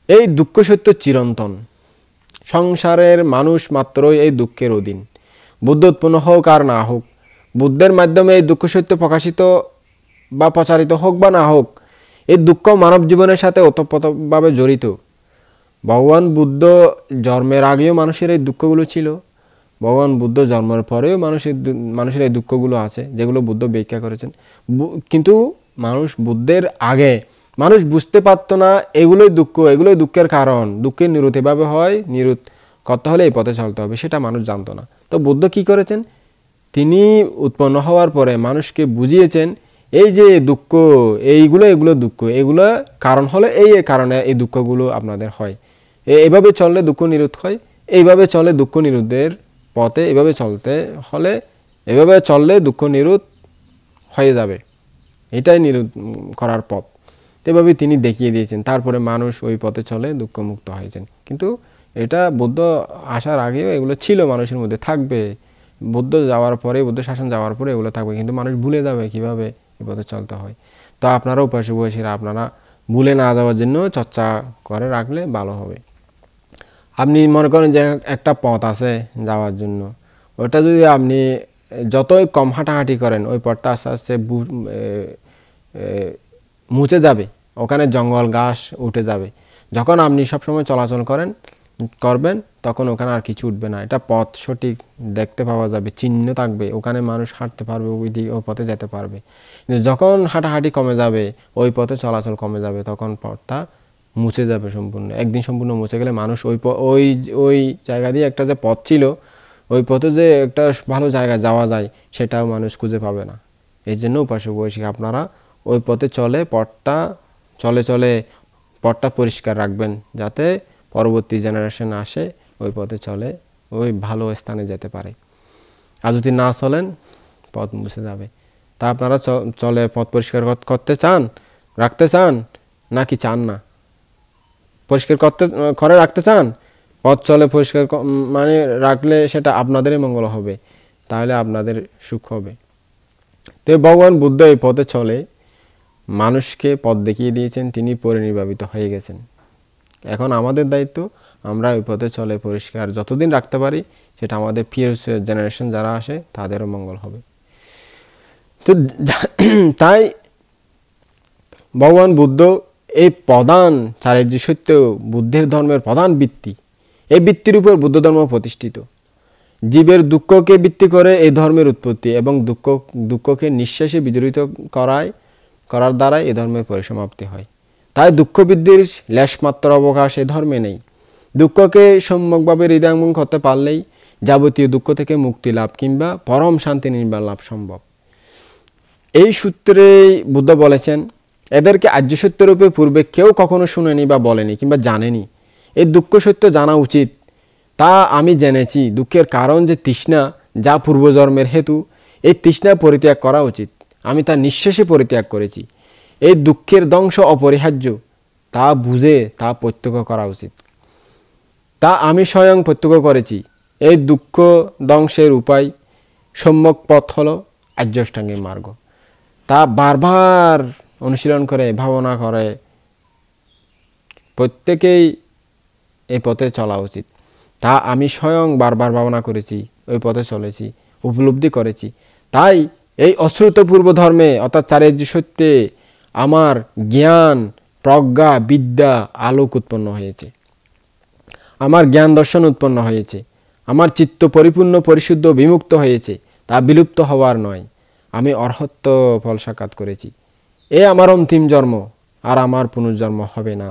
এই দুঃখ সত্য চিরন্তন। সংসারের মানুষ মাত্রই এই দুঃখের অধীন। বুদ্ধ উৎপন্ন হোক আর না হোক, বুদ্ধের মাধ্যমে এই দুঃখ সত্য প্রকাশিত বা প্রচারিত হোক বা না হোক, এই দুঃখ মানব জীবনের সাথে ওতপ্রোতভাবে জড়িত। ভগবান বুদ্ধ জন্মের আগেও মানুষের এই দুঃখগুলো ছিল, ভগবান বুদ্ধ জন্মের পরেও মানুষের এই দুঃখগুলো আছে, যেগুলো বুদ্ধ ব্যাখ্যা করেছেন। কিন্তু বুদ্ধের আগে মানুষ বুঝতে পারত না এগুলোই দুঃখ, এগুলোই দুঃখের কারণ, দুঃখের নিরোধ এভাবে হয়, নিরোধ করতে হলে এই পথে চলতে হবে, সেটা মানুষ জানতো না। তো বুদ্ধ কি করেছেন, তিনি উৎপন্ন হওয়ার পরে মানুষকে বুঝিয়েছেন এই যে দুঃখ, এগুলো দুঃখ, এগুলো কারণ হলে এই কারণে এই দুঃখগুলো আপনাদের হয়, এইভাবে চললে দুঃখ নিরোধ হয়, এইভাবে চলে দুঃখ নিরোধের পথে, এভাবে চললে দুঃখ নিরোধ হয়ে যাবে, এটাই নিরোধ করার পথ। এভাবে তিনি দেখিয়ে দিয়েছেন, তারপরে মানুষ ওই পথে চলে দুঃখমুক্ত হয়েছেন। কিন্তু এটা বুদ্ধ আসার আগেও এগুলো ছিল, মানুষের মধ্যে থাকবে, বুদ্ধ যাওয়ার পরে, বুদ্ধ শাসন যাওয়ার পরে এগুলো থাকবে, কিন্তু মানুষ ভুলে যাবে কীভাবে এই পথে চলতে হয়। তো আপনারা উপাসক বয়সীরা আপনারা ভুলে না যাওয়ার জন্য চর্চা করে রাখলে ভালো হবে। আপনি মনে করেন যে একটা পথ আছে যাওয়ার জন্য, ওটা যদি আপনি যতই কম হাঁটাহাঁটি করেন, ওই পথটা আস্তে আস্তে মুছে যাবে, ওখানে জঙ্গল ঘাস উঠে যাবে। যখন আপনি সবসময় চলাচল করবেন তখন ওখানে আর কিছু উঠবে না, এটা পথ সঠিক দেখতে পাওয়া যাবে, চিহ্ন থাকবে, ওখানে মানুষ হাঁটতে পারবে, ওই পথে যেতে পারবে। কিন্তু যখন হাঁটাহাঁটি কমে যাবে, ওই পথে চলাচল কমে যাবে, তখন পথটা মুছে যাবে সম্পূর্ণ। একদিন সম্পূর্ণ মুছে গেলে মানুষ ওই জায়গা দিয়ে একটা যে পথ ছিল, ওই পথে যে একটা ভালো জায়গা যাওয়া যায় সেটাও মানুষ খুঁজে পাবে না। এই জন্য উপাসক বয়সী আপনারা ওই পথে চলে পথটা পরিষ্কার রাখবেন, যাতে পরবর্তী জেনারেশন আসে ওই পথে চলে ওই ভালো স্থানে যেতে পারে। আর যদি না চলেন পথ মুছে যাবে। তা আপনারা চলে পথ পরিষ্কার রাখতে চান নাকি চান না? পরিষ্কার করে রাখতে চান? পথ চলে পরিষ্কার মানে রাখলে সেটা আপনাদেরই মঙ্গল হবে, তাহলে আপনাদের সুখ হবে। তো ভগবান বুদ্ধ এই পথে চলে মানুষকে পথ দেখিয়ে দিয়েছেন, তিনি পরিনির্বাপিত হয়ে গেছেন। এখন আমাদের দায়িত্ব, আমরা ওই পথে চলে পরিষ্কার যতদিন রাখতে পারি, সেটা আমাদের ফিউচার জেনারেশন যারা আসে তাদেরও মঙ্গল হবে। তো তাই ভগবান বুদ্ধ এই প্রধান চারিত্রিক সত্য, বুদ্ধের ধর্মের প্রধান ভিত্তি, এই ভিত্তির উপর বুদ্ধ ধর্ম প্রতিষ্ঠিত। জীবের দুঃখকে ভিত্তি করে এই ধর্মের উৎপত্তি, এবং দুঃখকে নিঃশ্বাসে বিজড়িত করার দ্বারাই এই ধর্মের পরিসমাপ্তি হয়। তাই দুঃখ বৃদ্ধির লেশমাত্র অবকাশ এই ধর্মে নেই। দুঃখকে সম্যকভাবে হৃদয়ঙ্গম করতে পারলেই যাবতীয় দুঃখ থেকে মুক্তি লাভ কিংবা পরম শান্তি নির্বাণ লাভ সম্ভব। এই সূত্রেই বুদ্ধ বলেছেন, এদেরকে আর্য সত্যরূপে পূর্বে কেউ কখনো শুনেনি বা বলেনি কিংবা জানেনি। এই দুঃখ সত্য জানা উচিত। তা আমি জেনেছি, দুঃখের কারণ যে তৃষ্ণা, যা পূর্বজন্মের হেতু, এই তৃষ্ণা পরিত্যাগ করা উচিত। আমি তা নিঃশেষে পরিত্যাগ করেছি। এই দুঃখের ধ্বংস অপরিহার্য, তা বুঝে তা প্রত্যক্ষ করা উচিত। তা আমি স্বয়ং প্রত্যক্ষ করেছি। এই দুঃখ ধ্বংসের উপায় সম্যক পথ হলো আর্যাষ্টাঙ্গিক মার্গ। তা বারবার অনুশীলন করে, ভাবনা করে প্রত্যেকেই এই পথে চলা উচিত। তা আমি স্বয়ং বারবার ভাবনা করেছি, ওই পথে চলেছি, উপলব্ধি করেছি। তাই এই অশ্রুতপূর্ব ধর্মে অর্থাৎ চারিত্রিক সত্যে আমার জ্ঞান, প্রজ্ঞা, বিদ্যা, আলোক উৎপন্ন হয়েছে, আমার জ্ঞান দর্শন উৎপন্ন হয়েছে, আমার চিত্ত পরিপূর্ণ পরিশুদ্ধ বিমুক্ত হয়েছে। তা বিলুপ্ত হওয়ার নয়, আমি অর্হত্ব ফল সাক্ষাৎ করেছি। এ আমার অন্তিম জন্ম, আর আমার পুনর্জন্ম হবে না।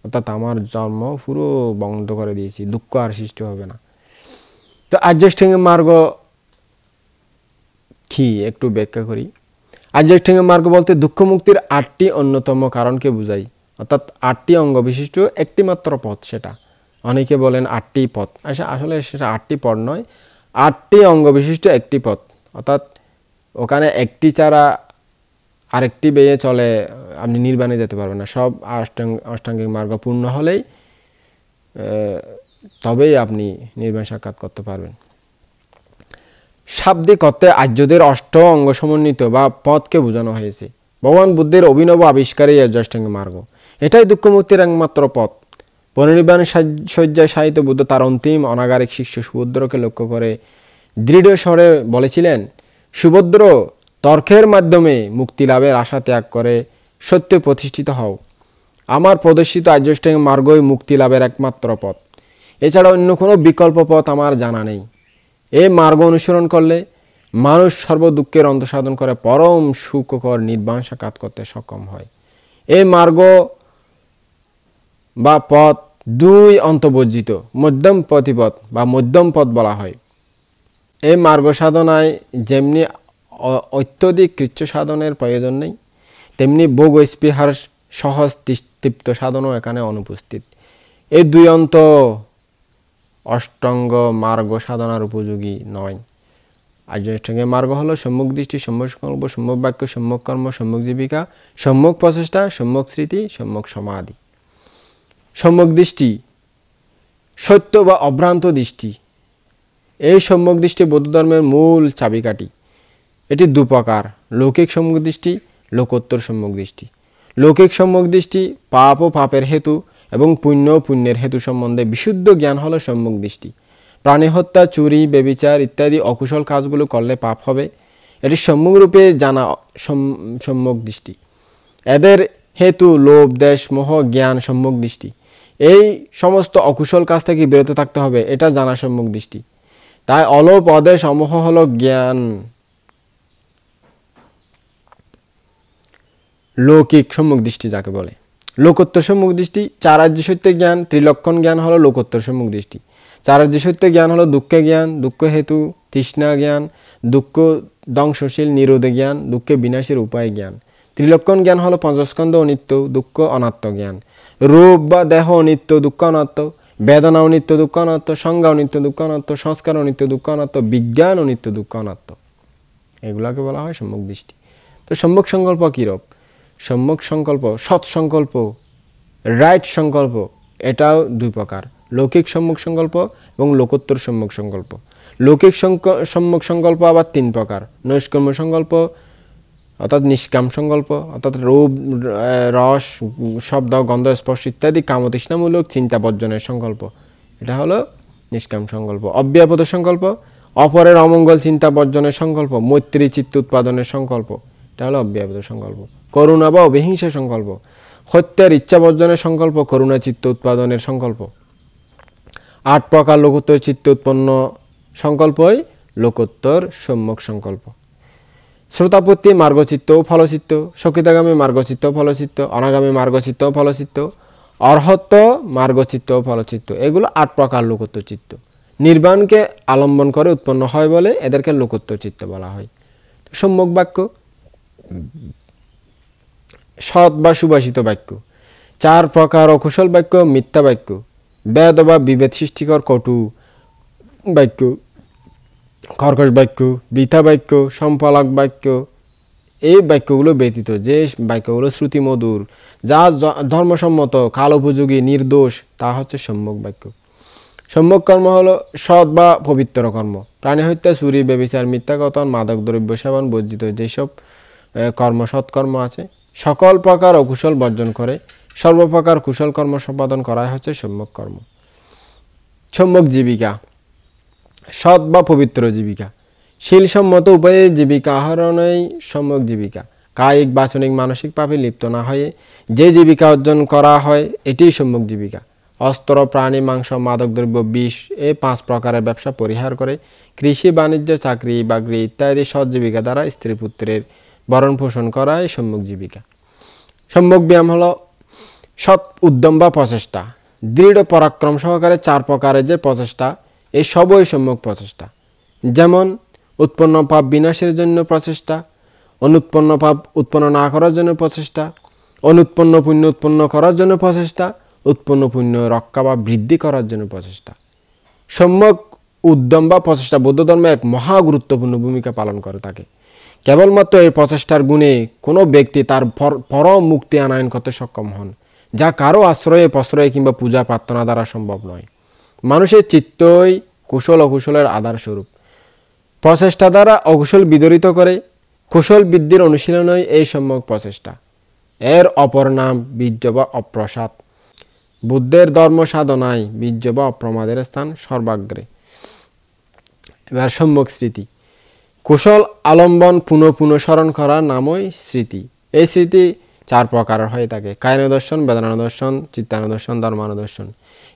অর্থাৎ আমার জন্ম পুরো বন্ধ করে দিয়েছি, দুঃখ আর সৃষ্টি হবে না। তো আর্যাষ্টাঙ্গিক মার্গ কি একটু ব্যাখ্যা করি। আধ্যাত্মিক মার্গ বলতে দুঃখ মুক্তির 8টি অন্যতম কারণকে বোঝায়, অর্থাৎ 8টি অঙ্গ বিশিষ্ট একটি মাত্র পথ সেটা। অনেকে বলেন 8টি পথ, আসলে সেটা 8টি পথ নয়, 8টি অঙ্গ বিশিষ্ট একটি পথ, অর্থাৎ ওখানে একটি ছাড়া আরেকটি বেয়ে চলে আপনি নির্বাণে যেতে পারবেন না। সব অষ্টাঙ্গিক মার্গ পূর্ণ হলেই তবেই আপনি নির্বাণ সাক্ষাৎ করতে পারবেন। শাব্দিক অর্থে আর্যদের অষ্ট অঙ্গ সমন্বিত বা পথকে বোঝানো হয়েছে। ভগবান বুদ্ধের অভিনব আবিষ্কারই অষ্টাঙ্গিক মার্গ, এটাই দুঃখ মুক্তির একমাত্র পথ। পরিনির্বাণ শয্যায় শায়িত বুদ্ধ তার অন্তিম অনাগারিক শিষ্য সুভদ্রকে লক্ষ্য করে দৃঢ় স্বরে বলেছিলেন, সুভদ্র, তর্কের মাধ্যমে মুক্তি লাভের আশা ত্যাগ করে সত্যে প্রতিষ্ঠিত হও। আমার প্রদর্শিত আর্যাষ্টাঙ্গিক মার্গই মুক্তি লাভের একমাত্র পথ, এছাড়া অন্য কোনো বিকল্প পথ আমার জানা নেই। এই মার্গ অনুসরণ করলে মানুষ সর্বদুঃখের অন্তঃসাধন করে পরম সুখকর নির্বাণ সাক্ষাৎ করতে সক্ষম হয়। এই মার্গ বা পথ দুই অন্তর্বর্জিত মধ্যম পথিপথ বা মধ্যম পথ বলা হয়। এই মার্গ সাধনায় যেমনি অত্যধিক কৃচ্ছ সাধনের প্রয়োজন নেই, তেমনি ভোগ স্পৃহার সহজ তৃপ্ত সাধনও এখানে অনুপস্থিত। এই দুই অন্ত অষ্টাঙ্গ মার্গ সাধনার উপযোগী নয়। আর্যাষ্টাঙ্গিক মার্গ হলো সম্যক দৃষ্টি, সম্যক সংকল্প, সম্যক বাক্য, সম্যক কর্ম, সম্যক জীবিকা, সম্যক প্রচেষ্টা, সম্যক স্মৃতি, সম্যক সমাধি। সম্যক দৃষ্টি সত্য বা অভ্রান্ত দৃষ্টি। এই সম্যক দৃষ্টি বৌদ্ধ ধর্মের মূল চাবিকাঠি। এটি দুপ্রকার, লৌকিক সম্যক দৃষ্টি, লোকোত্তর সম্যক দৃষ্টি। লৌকিক সম্যক দৃষ্টি পাপ ও পাপের হেতু এবং পুণ্য ও পুণ্যের হেতু সম্বন্ধে বিশুদ্ধ জ্ঞান হলো সম্যক দৃষ্টি। প্রাণী হত্যা, চুরি, ব্যভিচার ইত্যাদি অকুশল কাজগুলো করলে পাপ হবে, এটি সম্যকরূপে জানা সম্যক দৃষ্টি। এদের হেতু লোভ, দেশ, মোহ, জ্ঞান সম্যক দৃষ্টি। এই সমস্ত অকুশল কাজ থেকে বিরত থাকতে হবে, এটা জানা সম্যক দৃষ্টি। তাই অলোভ, অদেশ, অমোহ হলো জ্ঞান লৌকিক সম্যক দৃষ্টি যাকে বলে। লোকোত্তর সম্যক দৃষ্টি চারার্য সত্য জ্ঞান, ত্রিলক্ষণ জ্ঞান হলো লোকোত্তর সম্যক দৃষ্টি। চারার্য সত্য জ্ঞান হলো দুঃখে জ্ঞান, দুঃখ হেতু তৃষ্ণা জ্ঞান, দুঃখ ধ্বংসশীল নিরোধ জ্ঞান, দুঃখে বিনাশের উপায় জ্ঞান। ত্রিলক্ষণ জ্ঞান হলো পঞ্চস্কন্ধ অনিত্য, দুঃখ অনাত্ম জ্ঞান। রূপ বা দেহ অনিত্য, দুঃখ অনাত্ম, বেদনা অনিত্য, দুঃখ অনাত্ম, সংজ্ঞা অনিত্য, দুঃখ অনাত্ম, সংস্কার অনিত্য, দুঃখ অনাত্ম, বিজ্ঞান অনিত্য, দুঃখ অনাত্ম। এগুলাকে বলা হয় সম্যক দৃষ্টি। তো সম্যক সংকল্প কীরূপ? সম্যক সংকল্প, সৎ সংকল্প, রাইট সংকল্প, এটাও দুই প্রকার, লৌকিক সম্যক সংকল্প এবং লোকোত্তর সম্যক সংকল্প। লৌকিক সম্যক সংকল্প আবার তিন প্রকার, নৈষ্কর্ম্য সংকল্প অর্থাৎ নিষ্কাম সংকল্প, অর্থাৎ রূপ, রস, শব্দ, গন্ধ, স্পর্শ ইত্যাদি কামতৃষ্ণামূলক চিন্তা বর্জনের সংকল্প, এটা হলো নিষ্কাম সংকল্প। অব্যাপদ সংকল্প, অপরের অমঙ্গল চিন্তা বর্জনের সংকল্প, মৈত্রী চিত্ত উৎপাদনের সংকল্প, এটা হলো অব্যাপদ সংকল্প। করুণা বা অবিহিংসা সংকল্প, হত্যার ইচ্ছা বর্জনের সংকল্প, করুণা চিত্ত উৎপাদনের সংকল্প। 8 প্রকার লোকোত্তর চিত্ত উৎপন্ন সংকল্পই লোকোত্তর সম্যক সংকল্প। শ্রোতাপত্তি মার্গচিত্ত ও ফলচিত্ত, সকিতাগামী মার্গচিত্ত ও ফলচিত্ত, অনাগামী মার্গচিত্ত ও ফলচিত্ত, অর্হত্ব মার্গচিত্ত ও ফলচিত্ত, এগুলো 8 প্রকার লোকোত্তর চিত্ত। নির্বাণকে আলম্বন করে উৎপন্ন হয় বলে এদেরকে লোকোত্তর চিত্ত বলা হয়। সম্যক বাক্য, সৎ বা সুভাষিত বাক্য। 4 প্রকার অকুশল বাক্য, মিথ্যা বাক্য, বেদ বা বিভেদ সৃষ্টিকর কটু বাক্য, কর্কশ বাক্য, বৃথা বাক্য, সম্পালক বাক্য। এই বাক্যগুলো ব্যতীত যে বাক্যগুলো শ্রুতি মধুর, যা ধর্মসম্মত, কাল উপযোগী, নির্দোষ, তা হচ্ছে সম্যক বাক্য। সম্যক কর্ম হলো সৎ বা পবিত্র কর্ম। প্রাণী হত্যা, চুরি, ব্যভিচার, মিথ্যা কথন, মাদক দ্রব্য সেবন বর্জিত যেসব কর্ম সৎকর্ম আছে, সকল প্রকার অকুশল বর্জন করে সর্বপ্রকার কুশল কর্ম সম্পাদন করাই হচ্ছে সম্যক কর্ম। সম্যক জীবিকা, সৎ বা পবিত্র জীবিকা। শীলসম্মত উপায়ে জীবিকা আহরণই সম্যক জীবিকা। কায়িক, বাচনিক, মানসিক পাপে লিপ্ত না হয়ে যে জীবিকা অর্জন করা হয় এটি সম্যক জীবিকা। অস্ত্র, প্রাণী, মাংস, মাদকদ্রব্য, বিষ, এই 5 প্রকারের ব্যবসা পরিহার করে কৃষি, বাণিজ্য, চাকরি বাকরি ইত্যাদি সৎ জীবিকা দ্বারা স্ত্রী পুত্রের ভরণ পোষণ করাই সম্যক জীবিকা। সম্যক ব্যায়াম হলো সৎ উদ্যম বা প্রচেষ্টা, দৃঢ় পরাক্রম সহকারে 4 প্রকারের যে প্রচেষ্টা, এই সবই সম্যক প্রচেষ্টা। যেমন উৎপন্ন পাপ বিনাশের জন্য প্রচেষ্টা, অনুৎপন্ন পাপ উৎপন্ন না করার জন্য প্রচেষ্টা, অনুৎপন্ন পুণ্য উৎপন্ন করার জন্য প্রচেষ্টা, উৎপন্ন পুণ্য রক্ষা বা বৃদ্ধি করার জন্য প্রচেষ্টা। সম্যক উদ্যম বা প্রচেষ্টা বৌদ্ধ ধর্মে এক মহা গুরুত্বপূর্ণ ভূমিকা পালন করে থাকে। কেবলমাত্র এই প্রচেষ্টার গুণে কোনো ব্যক্তি তার পরম মুক্তি আনয়ন করতে সক্ষম হন, যা কারো আশ্রয়ে প্রশ্রয়ে কিংবা পূজা প্রার্থনা দ্বারা সম্ভব নয়। মানুষের চিত্তই কুশল অকুশলের আধারস্বরূপ। প্রচেষ্টা দ্বারা অকুশল বিদরিত করে, কুশল বৃদ্ধির অনুশীলনই এই সম্যক প্রচেষ্টা। এর অপর নাম বীর্য বা অপ্রসাদ। বুদ্ধের ধর্ম সাধনায় বীর্য বা অপ্রমাদের স্থান সর্বাগ্রে। এবার সম্যক স্মৃতি। কুশল আলম্বন পুনঃ পুনঃ স্মরণ করার নামই স্মৃতি। এই স্মৃতি 4 প্রকারের হয়ে থাকে: কায়ানুদর্শন, বেদনানুদর্শন, চিত্তানুদর্শন, ধর্মানুদর্শন।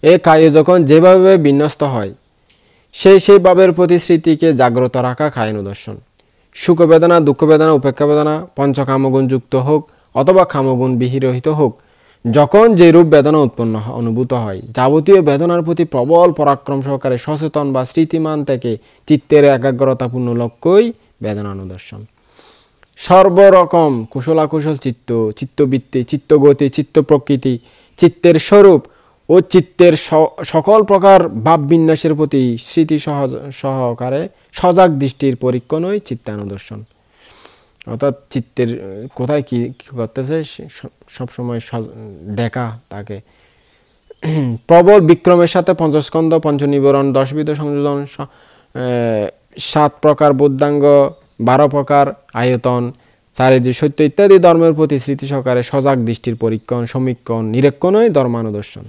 এই কায় যখন যেভাবে বিন্যস্ত হয় সেই ভাবের প্রতি স্মৃতিকে জাগ্রত রাখা কায়ানুদর্শন। সুখ বেদনা, দুঃখ বেদনা, উপেক্ষা বেদনা পঞ্চকামগুণ যুক্ত হোক অথবা কামগুণ বিহিরহিত হোক, যখন যেরূপ বেদনা উৎপন্ন অনুভূত হয়, যাবতীয় বেদনার প্রতি প্রবল পরাক্রম সহকারে সচেতন বা স্মৃতিমান থেকে চিত্তের একাগ্রতাপূর্ণ লক্ষ্যই বেদনানুদর্শন। সর্বরকম কুশলাকুশল চিত্ত, চিত্তবৃত্তি, চিত্তগতি, চিত্ত প্রকৃতি, চিত্তের স্বরূপ ও চিত্তের সকল প্রকার ভাববিন্যাসের প্রতি স্মৃতি সহকারে সজাগ দৃষ্টির পরীক্ষণই চিত্তানুদর্শন। অর্থাৎ চিত্তের কোথায় কী করতেছে সবসময় দেখা তাকে। প্রবল বিক্রমের সাথে পঞ্চস্কন্ধ, পঞ্চনিবরণ, 10 বিধ সংযোজন, 7 প্রকার বুদ্ধাঙ্গ, 12 প্রকার আয়তন, 4 সত্য ইত্যাদি ধর্মের প্রতি স্মৃতি সহকারে সজাগ দৃষ্টির পরীক্ষণ, সমীক্ষণ, নিরীক্ষণই ধর্মানুদর্শন।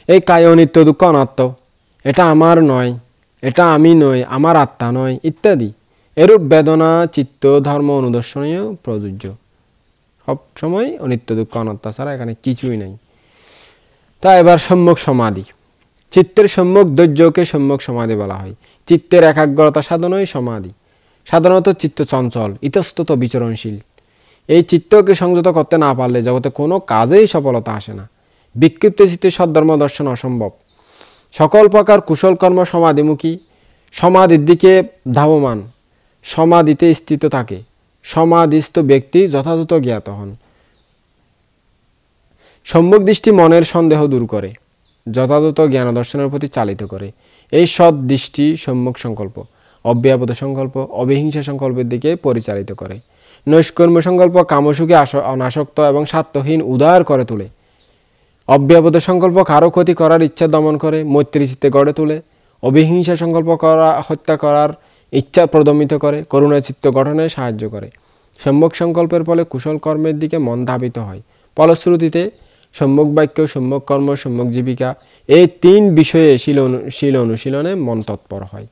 এই কায় অনিত্য, দুঃখ অনাত্ম, এটা আমার নয়, এটা আমি নই, আমার আত্মা নয় ইত্যাদি এরূপ বেদনা চিত্ত ধর্ম অনুদর্শনীয় প্রযোজ্য। সব সময় অনিত্য দুঃখ অনাত্মা ছাড়া এখানে কিছুই নেই। তা এবার সম্যক সমাধি। চিত্তের সম্যক ধৈর্যকে সম্যক সমাধি বলা হয়। চিত্তের একাগ্রতা সাধনই সমাধি। সাধারণত চিত্ত চঞ্চল, ইতস্তত বিচরণশীল। এই চিত্তকে সংযত করতে না পারলে জগতে কোনো কাজেই সফলতা আসে না। বিক্ষিপ্ত চিত্তে সদ্ধর্ম দর্শন অসম্ভব। সকল প্রকার কুশল কর্ম সমাধিমুখী, সমাধির দিকে ধাবমান, সমাধিতে স্থিত থাকে। সমাধিস্থ ব্যক্তি যথাযথ জ্ঞাত হন। সম্যক দৃষ্টি মনের সন্দেহ দূর করে, যথাযথ জ্ঞান দর্শনের প্রতি চালিত করে। এই সৎ দৃষ্টি সম্যক সংকল্প, অব্যাপদ সংকল্প, অবিহিংসা সংকল্পের দিকে পরিচালিত করে। নৈষ্কর্ম্য সংকল্প কামসুখে অনাসক্ত এবং স্বার্থহীন উদার করে তোলে। অব্যাপদ সংকল্প কারো ক্ষতি করার ইচ্ছা দমন করে, মৈত্রী চিত্তে গড়ে তোলে। অবিহিংসা সংকল্প হত্যা করার ইচ্ছা প্রদমিত করে, করুণা চিত্ত গঠনে সাহায্য করে। সম্যক সংকল্পের ফলে কুশল কর্মের দিকে মন ধাবিত হয়। ফলশ্রুতিতে সম্যক বাক্য, সম্যক কর্ম, সম্যক জীবিকা এই 3 বিষয়ে শীল অনুশীলনে মন তৎপর হয়।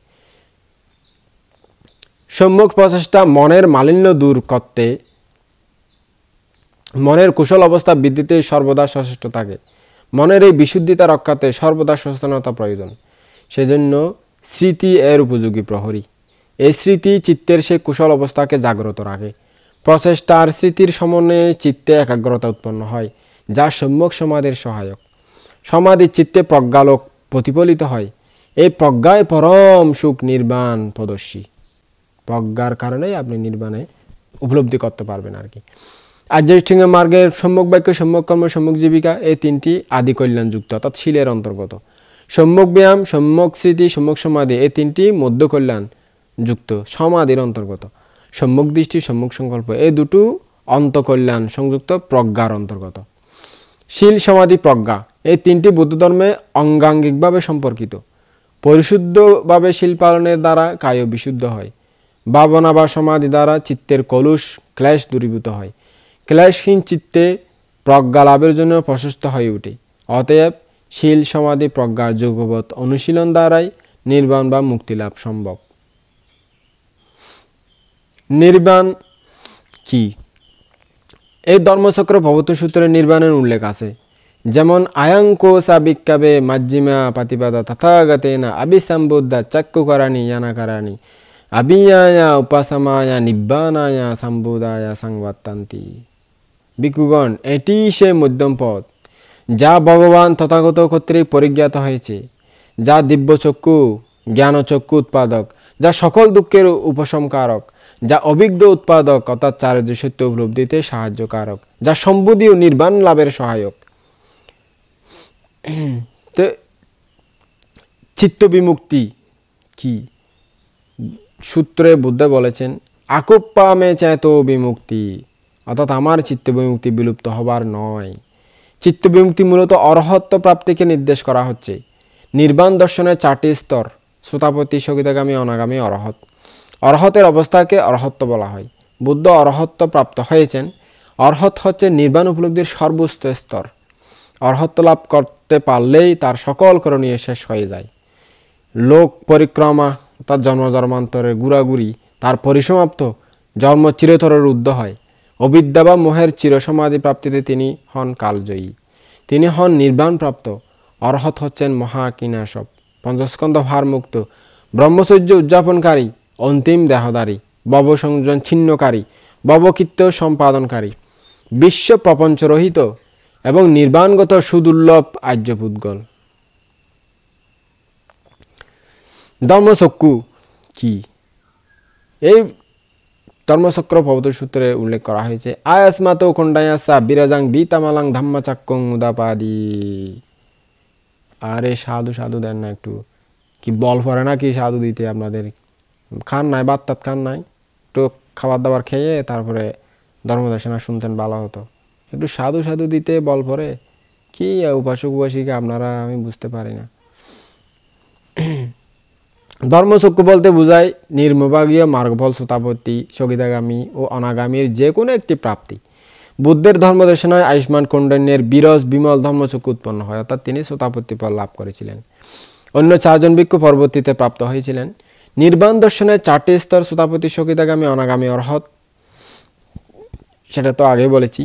সম্যক প্রচেষ্টা মনের মালিন্য দূর করতে, মনের কুশল অবস্থা বৃদ্ধিতে সর্বদা সচেষ্ট থাকে। মনের এই বিশুদ্ধিতা রক্ষাতে সর্বদা সচেতনতা প্রয়োজন। সেজন্য স্মৃতি এর উপযোগী প্রহরী। এই স্মৃতি চিত্তের সে কুশল অবস্থাকে জাগ্রত রাখে। প্রচেষ্টা আর স্মৃতির সমন্বয়ে চিত্তে একাগ্রতা উৎপন্ন হয়, যা সম্যক সমাধির সহায়ক। সমাধির চিত্তে প্রজ্ঞালোক প্রতিফলিত হয়। এই প্রজ্ঞায় পরম সুখ নির্বাণ প্রদর্শী। প্রজ্ঞার কারণেই আপনি নির্বাণে উপলব্ধি করতে পারবেন আর কি। আধ্যাত্মিক মার্গের সম্যক বাক্য, সম্যক কর্ম, সম্যক জীবিকা এই 3টি আদি কল্যাণযুক্ত অর্থাৎ শীলের অন্তর্গত। সম্যক ব্যায়াম, সম্যক স্মৃতি, সম্যক সমাধি এই 3টি মধ্য কল্যাণ যুক্ত সমাধির অন্তর্গত। সম্যক দৃষ্টি, সম্যক সংকল্প এই 2টো অন্তকল্যাণ সংযুক্ত প্রজ্ঞার অন্তর্গত। শীল, সমাধি, প্রজ্ঞা এই 3টি বৌদ্ধ ধর্মে অঙ্গাঙ্গিকভাবে সম্পর্কিত। পরিশুদ্ধভাবে শীল পালনের দ্বারা কায় বিশুদ্ধ হয়। ভাবনা বা সমাধি দ্বারা চিত্তের কলুষ ক্লেশ দূরীভূত হয়। ক্লেশহীন চিত্তে প্রজ্ঞা লাভের জন্য প্রশস্ত হয়ে ওঠে। অতএব শীল, সমাধি, প্রজ্ঞার যুগপৎ অনুশীলন দ্বারাই নির্বাণ বা মুক্তি লাভ সম্ভব। নির্বাণ কি? এই ধর্মচক্র প্রবর্তন সূত্রে নির্বাণের উল্লেখ আছে। যেমন আয়াঙ্কো সাবিক্কাবে মাজ্জিমা পাতিপাদা তথাগতেনা আবিসম্বুদ্ধা চাক্ষুকরাণী ইয়ানাকারাণী আবিয়ায়া উপাসমায়া নিব্বানায়া সম্বুদায়া সংবর্তান্তি। ভিক্ষুগণ, এটি সে মধ্যম পথ যা ভগবান তথাগত কর্তৃক পরিজ্ঞাত হয়েছে, যা দিব্যচক্ষু জ্ঞানচক্ষু উৎপাদক, যা সকল দুঃখের উপশমকারক, যা অভিজ্ঞ উৎপাদক অর্থাৎ চার্য সত্য উপলব্ধিতে সাহায্যকারক, যা সম্বুদ্ধি ও নির্বাণ লাভের সহায়ক। তো চিত্ত বিমুক্তি কি? সূত্রে বুদ্ধ বলেছেন আকুপ্পা মে চেতো বিমুক্তি, অর্থাৎ আমার চিত্ত বিমুক্তি বিলুপ্ত হবার নয়। চিত্ত বিমুক্তি মূলত অরহত্ব প্রাপ্তিকে নির্দেশ করা হচ্ছে। নির্বাণ দর্শনের 4টি স্তর: শ্রোতাপত্তি, সগিতাগামী, অনাগামী, অরহত। অরহতের অবস্থাকে অরহত্ব বলা হয়। বুদ্ধ অরহত্ব প্রাপ্ত হয়েছেন। অরহত হচ্ছে নির্বাণ উপলব্ধির সর্বোচ্চ স্তর। অরহত্ব লাভ করতে পারলেই তার সকল করণীয় শেষ হয়ে যায়। লোক পরিক্রমা অর্থাৎ জন্ম জন্মান্তরের গুড়াগুড়ি তার পরিসমাপ্ত, জন্ম চিরতরের ঊর্ধ্ব হয়। অবিদ্যা বা মোহের চিরসমাধি প্রাপ্তিতে তিনি হন কালজয়ী, তিনি হন নির্বাণ প্রাপ্ত। অরহত হচ্ছেন মহাকিনাশব, পঞ্চস্কন্ধ ভারমুক্ত, ব্রহ্মচর্য উদযাপনকারী, অন্তিম দেহদারী, ভবসংযোজন ছিন্নকারী, ভবকীর্ত সম্পাদনকারী, বিশ্ব প্রপঞ্চরহিত এবং নির্বাণগত সুদুর্লভ আর্যপুদ্গল। ধর্মচক্ষু কি? এই ধর্মচক্র প্রবোধ সূত্রে উল্লেখ করা হয়েছে আয়াসমাত খণ্ডায়াসা বিরাজাং বিতামালাং ধাম্মাচাক্কং উদাপাদি। আরে সাধু সাধু দেন না, একটু কি বল পড়ে না কি সাধু দিতে? আপনাদের খান নাই, ভাত টাত খান নাই, একটু খাবার দাবার খেয়ে তারপরে ধর্মদেশনা শুনতেন ভালো হতো। একটু সাধু সাধু দিতে বল পড়ে কি উপাসক উপাসিকা আপনারা, আমি বুঝতে পারি না। ধর্মচক্ষু বলতে বোঝায় নির্মভাগীয় মার্গফল শ্রোতাপত্তি, সগিতাগামী ও অনাগামীর যে কোনো একটি প্রাপ্তি। বুদ্ধের ধর্মদেশনায় আয়ুষ্মান কৌন্ডিন্যের বিরস বিমল ধর্মচক্ষু উৎপন্ন হয়, অর্থাৎ তিনি শ্রোতাপত্তি ফল লাভ করেছিলেন। অন্য 4 জন ভিক্ষু পরবর্তীতে প্রাপ্ত হয়েছিলেন। নির্বাণ দর্শনের 4টি স্তর: শ্রোতাপত্তি, সগিতাগামী, অনাগামী, অরহত। সেটা তো আগেই বলেছি।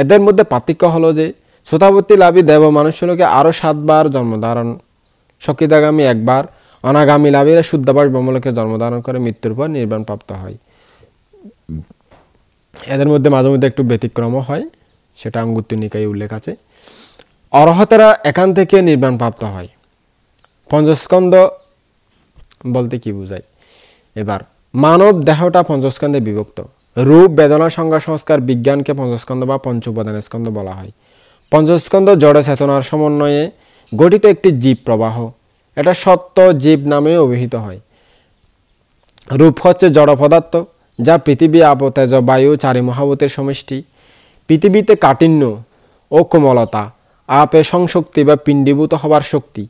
এদের মধ্যে পার্থক্য হলো যে শ্রোতাপত্তি লাভী দেব মানুষলোকে আরও 7 বার জন্মধারণ, সগিতাগামী 1 বার, অনাগামী লাভীরা শুদ্ধাবাস ব্রহ্মলোকে জন্মধারণ করে মৃত্যুর পর নির্বাণ প্রাপ্ত হয়। এদের মধ্যে মাঝে মধ্যে একটু ব্যতিক্রমও হয়, সেটা অঙ্গুত্তর নিকায়ে উল্লেখ আছে। অরহতেরা এখান থেকে নির্বাণ প্রাপ্ত হয়। পঞ্চস্কন্ধ বলতে কি বোঝায়? এবার মানব দেহটা পঞ্চস্কন্ধে বিভক্ত। রূপ, বেদনা, সংজ্ঞা, সংস্কার, বিজ্ঞানকে পঞ্চস্কন্ধ বা পঞ্চ উপাদান স্কন্ধ বলা হয়। পঞ্চস্কন্ধ জড় চেতনার সমন্বয়ে গঠিত একটি জীব প্রবাহ। এটা সত্য জীব নামে অভিহিত হয়। রূপ হচ্ছে জড় পদার্থ, যা পৃথিবী, আপ, তেজ, বায়ু 4 মহাভূতের সমষ্টি। পৃথিবীতে কাঠিন্য ও কোমলতা, আপে সংশক্তি বা পিণ্ডীভূত হবার শক্তি,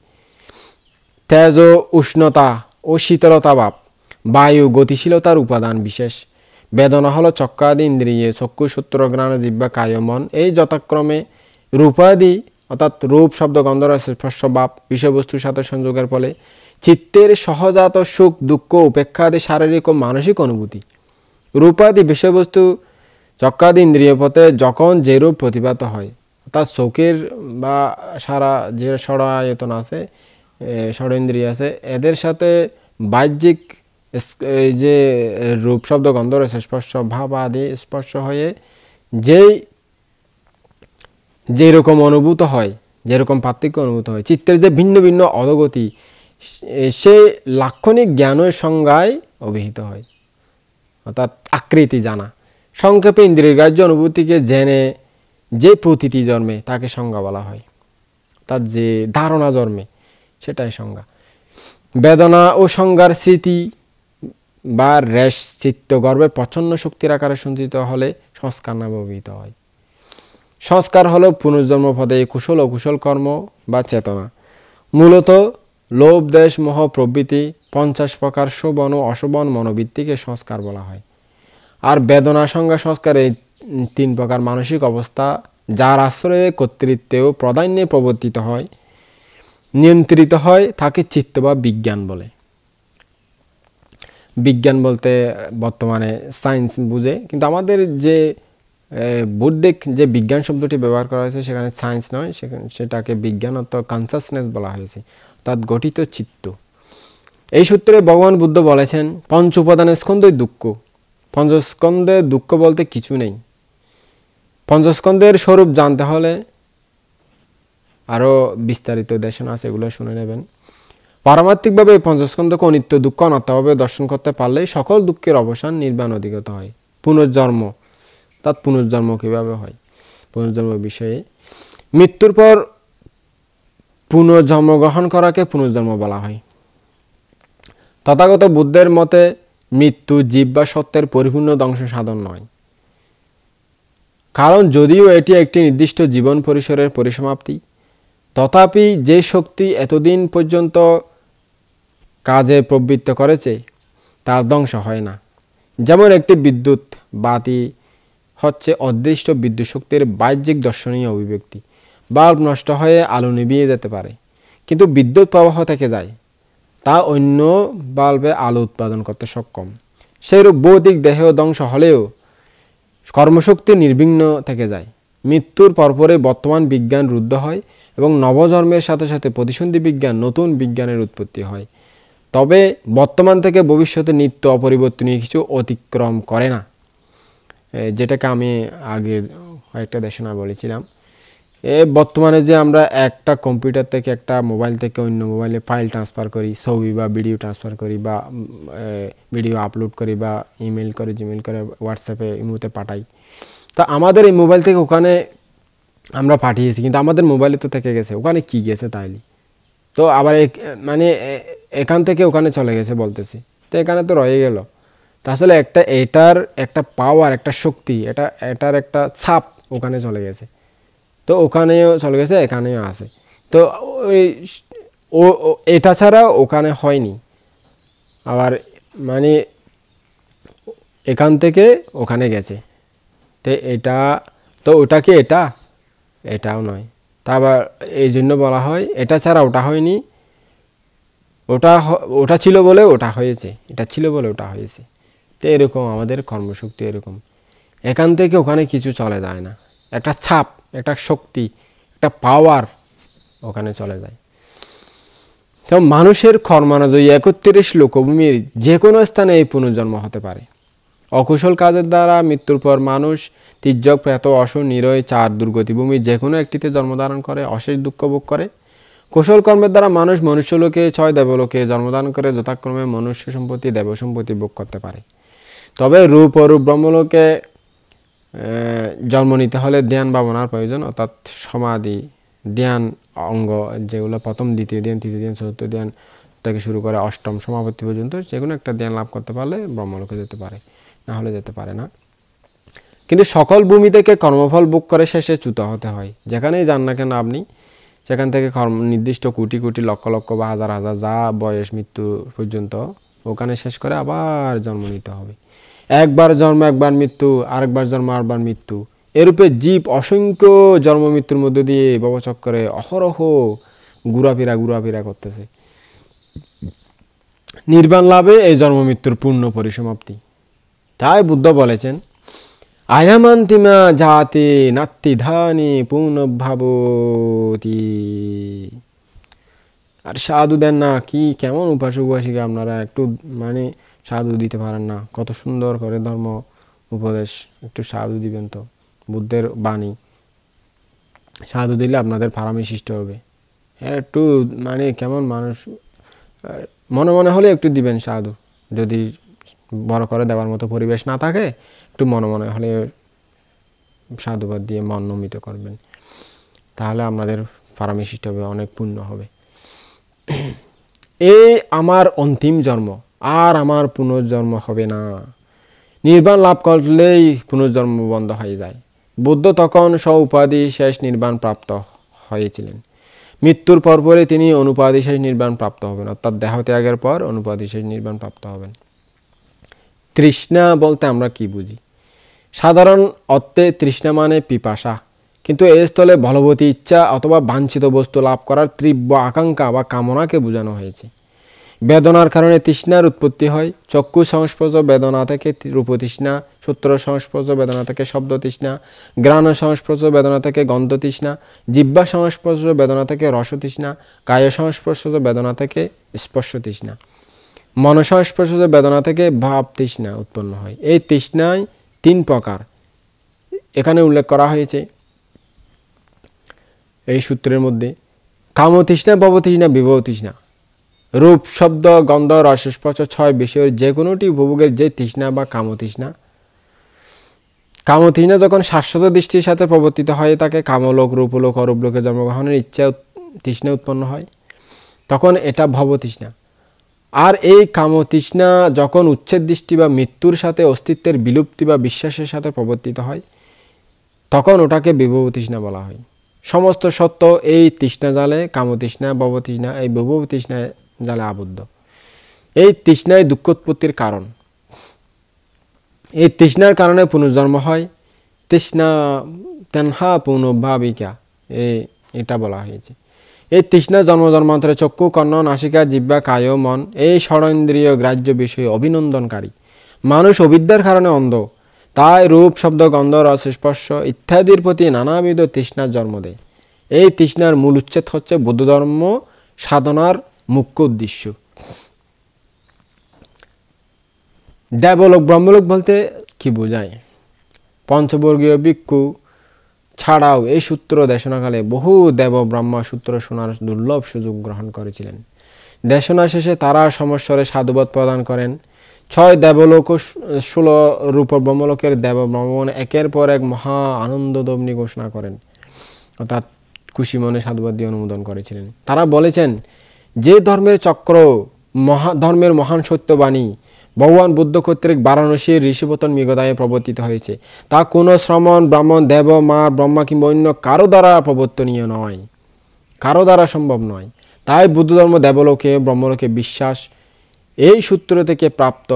তেজ উষ্ণতা ও শীতলতা ভাব, বায়ু গতিশীলতার উপাদান বিশেষ। বেদনা হলো চক্ষাদি ইন্দ্রিয়ে, চক্ষু, সূত্র, ঘ্রাণ, জিহ্বা, কায়, মন। এই যথাক্রমে রূপাদি অর্থাৎ রূপ, শব্দ, গন্ধ, রস, স্পর্শ, ভাব বিষয়বস্তুর সাথে সংযোগের ফলে চিত্তের সহজাত সুখ, দুঃখ, উপেক্ষাদি শারীরিক ও মানসিক অনুভূতি। রূপাদি বিষয়বস্তু চক্ষাদি ইন্দ্রিয় পথে যখন যে রূপ প্রতিভাত হয়, অর্থাৎ চোখের বা সারা যে ষড়ায়তন আছে, ষড়েন্দ্রিয় আছে, এদের সাথে বাহ্যিক যে রূপ, শব্দ, গন্ধ, রস, স্পর্শ, ভাব আদি স্পর্শ হয়ে যেরকম অনুভূত হয়, যেরকম পার্থক্য অনুভূত হয়, চিত্তের যে ভিন্ন ভিন্ন অধোগতি, সে লাক্ষণিক জ্ঞানের সংজ্ঞায় অভিহিত হয়, অর্থাৎ আকৃতি জানা। সংক্ষেপে ইন্দ্রিয় গ্রাহ্য অনুভূতিকে জেনে যে প্রতীতি জন্মে তাকে সংজ্ঞা বলা হয়, তার যে ধারণা জন্মে সেটাই সংজ্ঞা। বেদনা ও সংজ্ঞার স্মৃতি বা রেশ চিত্ত গর্ভে প্রচ্ছন্ন শক্তির আকারে সঞ্চিত হলে সংস্কার নামে অভিহিত হয়। সংস্কার হলো পুনর্জন্ম পদে কুশল অকুশল কর্ম বা চেতনা। মূলত লোভ, দেশ, মোহ প্রভৃতি 50 প্রকার শোভন ও অশোভন মনোবৃত্তিকে সংস্কার বলা হয়। আর বেদনা, সংজ্ঞা, সংস্কার এই 3 প্রকার মানসিক অবস্থা যার আশ্রয়ে কর্তৃত্বে ও প্রাধান্যে প্রবর্তিত হয়, নিয়ন্ত্রিত হয়, তাকে চিত্ত বা বিজ্ঞান বলে। বিজ্ঞান বলতে বর্তমানে সায়েন্স বুঝে, কিন্তু আমাদের যে বৌদ্ধিক যে বিজ্ঞান শব্দটি ব্যবহার করা হয়েছে সেখানে সায়েন্স নয়, সেটাকে বিজ্ঞান অর্থাৎ কনসাসনেস বলা হয়েছে, অর্থাৎ গঠিত চিত্ত। এই সূত্রে ভগবান বুদ্ধ বলেছেন পঞ্চ উপাদানের স্কন্ধই দুঃখ। পঞ্চস্কন্ধে দুঃখ বলতে কিছু নেই। পঞ্চস্কন্ধের স্বরূপ জানতে হলে আরও বিস্তারিত দেশনা আছে, এগুলো শুনে নেবেন। পারমার্থিকভাবে এই পঞ্চস্কন্ধকে অনিত্য দুঃখ অনাত্মাভাবে দর্শন করতে পারলেই সকল দুঃখের অবসান নির্বাণ অধিগত হয়। পুনর্জন্ম, তার পুনর্জন্ম কীভাবে হয়, পুনর্জন্ম বিষয়ে মৃত্যুর পর পুনর্জন্মগ্রহণ করাকে পুনর্জন্ম বলা হয়। তথাগত বুদ্ধের মতে মৃত্যু জীব বা সত্যের পরিপূর্ণ ধ্বংস সাধন নয়, কারণ যদিও এটি একটি নির্দিষ্ট জীবন পরিসরের পরিসমাপ্তি, তথাপি যে শক্তি এতদিন পর্যন্ত কাজে প্রবৃত্ত করেছে তার ধ্বংস হয় না। যেমন একটি বিদ্যুৎ বাতি হচ্ছে অদৃষ্ট বিদ্যুৎ শক্তির বাহ্যিক দর্শনীয় অভিব্যক্তি। বাল্ব নষ্ট হয়ে আলো নিভিয়ে যেতে পারে, কিন্তু বিদ্যুৎ প্রবাহ থেকে যায়, তা অন্য বাল্বে আলো উৎপাদন করতে সক্ষম। সেইরূপ ভৌতিক দেহ ধ্বংস হলেও কর্মশক্তি নির্বিঘ্ন থেকে যায়। মৃত্যুর পরপরে বর্তমান বিজ্ঞান রুদ্ধ হয় এবং নবজন্মের সাথে সাথে প্রতিসন্ধি বিজ্ঞান, নতুন বিজ্ঞানের উৎপত্তি হয়। তবে বর্তমান থেকে ভবিষ্যতে নিত্য অপরিবর্তনীয় কিছু অতিক্রম করে না, যেটাকে আমি আগের কয়েকটা দেশনা বলেছিলাম। বর্তমানে যে আমরা একটা কম্পিউটার থেকে, একটা মোবাইল থেকে অন্য মোবাইলে ফাইল ট্রান্সফার করি, ছবি বা ভিডিও ট্রান্সফার করি, বা ভিডিও আপলোড করি, বা ইমেল করে, জিমেল করে, হোয়াটসঅ্যাপে ইমোতে পাঠাই, তা আমাদের এই মোবাইল থেকে ওখানে আমরা পাঠিয়েছি, কিন্তু আমাদের মোবাইলে তো থেকে গেছে, ওখানে কি গেছে তাইলে তো আবার মানে এখান থেকে ওখানে চলে গেছে বলতেছি, তো এখানে তো রয়ে গেল। তা আসলে এটার একটা পাওয়ার, একটা শক্তি, এটার একটা ছাপ ওখানে চলে গেছে, তো ওখানেও চলে গেছে, এখানেও আছে। তো এটা ছাড়া ওখানে হয়নি, আবার মানে এখান থেকে ওখানে গেছে, তো এটা তো ওটা কি এটাও নয়। তা আবার এই জন্য বলা হয় এটা ছাড়া ওটা হয়নি, ওটা ছিল বলে ওটা হয়েছে, এটা ছিল বলে ওটা হয়েছে। তো এরকম আমাদের কর্মশক্তি এরকম, এখান থেকে ওখানে কিছু চলে যায় না, একটা ছাপ, একটা শক্তি, একটা পাওয়ার ওখানে চলে যায়। তো মানুষের কর্মানুযায়ী 31 লোকভূমির যে কোনো স্থানে এই পুনর্জন্ম হতে পারে। অকুশল কাজের দ্বারা মৃত্যুর পর মানুষ তির্যক, প্রেত, অসুর, নিরয় 4 দুর্গতিভূমি যে কোনো একটিতে জন্মধারণ করে অশেষ দুঃখ ভোগ করে। কুশল কর্মের দ্বারা মানুষ মনুষ্যলোকে 6 দেবলোকে জন্মদান করে যথাক্রমে মনুষ্য সম্পত্তি, দেব সম্পত্তি ভোগ করতে পারে। তবে রূপ অরূপ ব্রহ্মলোকে জন্ম নিতে হলে ধ্যান ভাবনার প্রয়োজন, অর্থাৎ সমাধি ধ্যান অঙ্গ যেগুলো প্রথম, দ্বিতীয় ধ্যান, তৃতীয় ধ্যান, চতুর্থ ধ্যান থেকে শুরু করে অষ্টম সমাপত্তি পর্যন্ত যে কোনো একটা ধ্যান লাভ করতে পারলে ব্রহ্মলোকে যেতে পারে, না হলে যেতে পারে না। কিন্তু সকল ভূমি থেকে কর্মফল ভোগ করে শেষে চ্যুত হতে হয়। যেখানেই যান না কেন আপনি, সেখান থেকে নির্দিষ্ট কোটি কোটি, লক্ষ লক্ষ বা হাজার হাজার যা বয়স মৃত্যু পর্যন্ত ওখানে শেষ করে আবার জন্ম নিতে হবে। একবার জন্ম একবার মৃত্যু, আরেকবার জন্ম আরেকবার মৃত্যু, এরূপে জীব অসংখ্য জন্ম মৃত্যুর মধ্য দিয়ে ভবচক্করে অহরহ ঘুরাফেরা করতেছে। নির্বাণ লাভে এই জন্ম মৃত্যুর পূর্ণ পরিসমাপ্তি। তাই বুদ্ধ বলেছেন, আয়ামান্তিমা জাতি নাত্তি ধানি পুনঃভাবতি। আর সাধু দেন না, কি কেমন উপাসক উপাসিকা আপনারা, একটু মানে সাধু দিতে পারেন না? কত সুন্দর করে ধর্ম উপদেশ, একটু সাধু দিবেন তো। বুদ্ধের বাণী, সাধু দিলে আপনাদের ফারামি সৃষ্টি হবে। একটু মানে কেমন মানুষ, মনে মনে হলে একটু দিবেন সাধু, যদি বড় করে দেওয়ার মতো পরিবেশ না থাকে, একটু মনে মনে হলে সাধুবাদ দিয়ে মন নমিত করবেন, তাহলে আপনাদের ফারামি সৃষ্টি হবে, অনেক পুণ্য হবে। এই আমার অন্তিম জন্ম, আর আমার পুনর্জন্ম হবে না। নির্বাণ লাভ করলেই পুনর্জন্ম বন্ধ হয়ে যায়। বুদ্ধ তখন স্ব-উপাধি শেষ নির্বাণ প্রাপ্ত হয়েছিলেন। মৃত্যুর পরপরে তিনি অনুপাধি শেষ নির্বাণ প্রাপ্ত হবেন, অর্থাৎ দেহত্যাগের পর অনুপাধি শেষ নির্বাণ প্রাপ্ত হবেন। তৃষ্ণা বলতে আমরা কি বুঝি? সাধারণ অর্থে তৃষ্ণা মানে পিপাসা, কিন্তু এই স্থলে বলবতী ইচ্ছা অথবা বাঞ্ছিত বস্তু লাভ করার তীব্র আকাঙ্ক্ষা বা কামনাকে বোঝানো হয়েছে। বেদনার কারণে তৃষ্ণার উৎপত্তি হয়। চক্ষু সংস্পর্শ বেদনা থেকে রূপতৃষ্ণা, সূত্র সংস্পর্শ বেদনা থেকে শব্দ তৃষ্ণা, ঘ্রাণ সংস্পর্শ বেদনা থেকে গন্ধ তৃষ্ণা, জিহ্বা সংস্পর্শ বেদনা থেকে রস তৃষ্ণা, কায় সংস্পর্শ বেদনা থেকে স্পর্শ তৃষ্ণা, মন সংস্পর্শ বেদনা থেকে ভাব তৃষ্ণা উৎপন্ন হয়। এই তৃষ্ণায় 3 প্রকার এখানে উল্লেখ করা হয়েছে এই সূত্রের মধ্যে: কাম তৃষ্ণা, ভব তৃষ্ণা, বিভব তৃষ্ণা। রূপ শব্দ গন্ধ রস স্পর্শ ছয় বিষয়ের যে কোনোটি উপভোগের যে তৃষ্ণা বা কামতৃষ্ণা, কামতৃষ্ণা যখন শাশ্বত দৃষ্টির সাথে প্রবর্তিত হয় তাকে কামলোক রূপলোক অরূপলোকে জন্মগ্রহণের ইচ্ছা তৃষ্ণা উৎপন্ন হয়, তখন এটা ভবতৃষ্ণা। আর এই কামতৃষ্ণা যখন উচ্ছেদ দৃষ্টি বা মৃত্যুর সাথে অস্তিত্বের বিলুপ্তি বা বিশ্বাসের সাথে প্রবর্তিত হয় তখন ওটাকে বিভব তৃষ্ণা বলা হয়। সমস্ত সত্য এই তৃষ্ণা জালে, কামতৃষ্ণা ভবতৃষ্ণা এই বিভব তৃষ্ণা জালে আবদ্ধ। এই তৃষ্ণাই দুঃখোৎপত্তির কারণ। এই তৃষ্ণার কারণে পুনর্জন্ম হয়। তৃষ্ণা তেনহা পুনর্ভাবিকা এটা বলা হয়েছে। এই তৃষ্ণা জন্ম জন্মান্তরে চক্ষু কর্ণ নাসিকা জিহ্বা কায় মন এই ষড়েন্দ্রিয় গ্রাহ্য বিষয়ে অভিনন্দনকারী। মানুষ অবিদ্যার কারণে অন্ধ, তাই রূপ শব্দ গন্ধ রস স্পর্শ ইত্যাদির প্রতি নানাবিধ তৃষ্ণার জন্ম দেয়। এই তৃষ্ণার মূল উচ্ছেদ হচ্ছে বৌদ্ধ ধর্ম সাধনার মুখ্য উদ্দেশ্য। দেবলোক ব্রহ্মলোক বলতে কি বোঝায়? পঞ্চবর্গীয় ভিক্ষু ছাড়াও এই সূত্র দেশনাকালে বহু দেব ব্রহ্মা সূত্র শোনার দুর্লভ সুযোগ গ্রহণ করেছিলেন। দেশনা শেষে তারা সমস্বরে সাধুবাদ প্রদান করেন। 6 দেবলোক ও 16 রূপ ব্রহ্মলোকের দেব ব্রহ্মগণ একের পর এক মহা আনন্দধ্বনি ঘোষণা করেন, অর্থাৎ খুশি মনে সাধুবাদ দিয়ে অনুমোদন করেছিলেন। তারা বলেছেন যে ধর্মের চক্র ধর্মের মহান সত্যবাণী ভগবান বুদ্ধ কর্তৃক বারাণসীর ঋষিপতন মৃগদায়ে প্রবর্তিত হয়েছে তা কোনো শ্রমণ ব্রাহ্মণ দেব মা ব্রহ্মা কিংবা অন্য কারো দ্বারা প্রবর্তনীয় নয়, কারো দ্বারা সম্ভব নয়। তাই বুদ্ধ ধর্ম দেবলোকে ব্রহ্মলোকে বিশ্বাস এই সূত্র থেকে প্রাপ্ত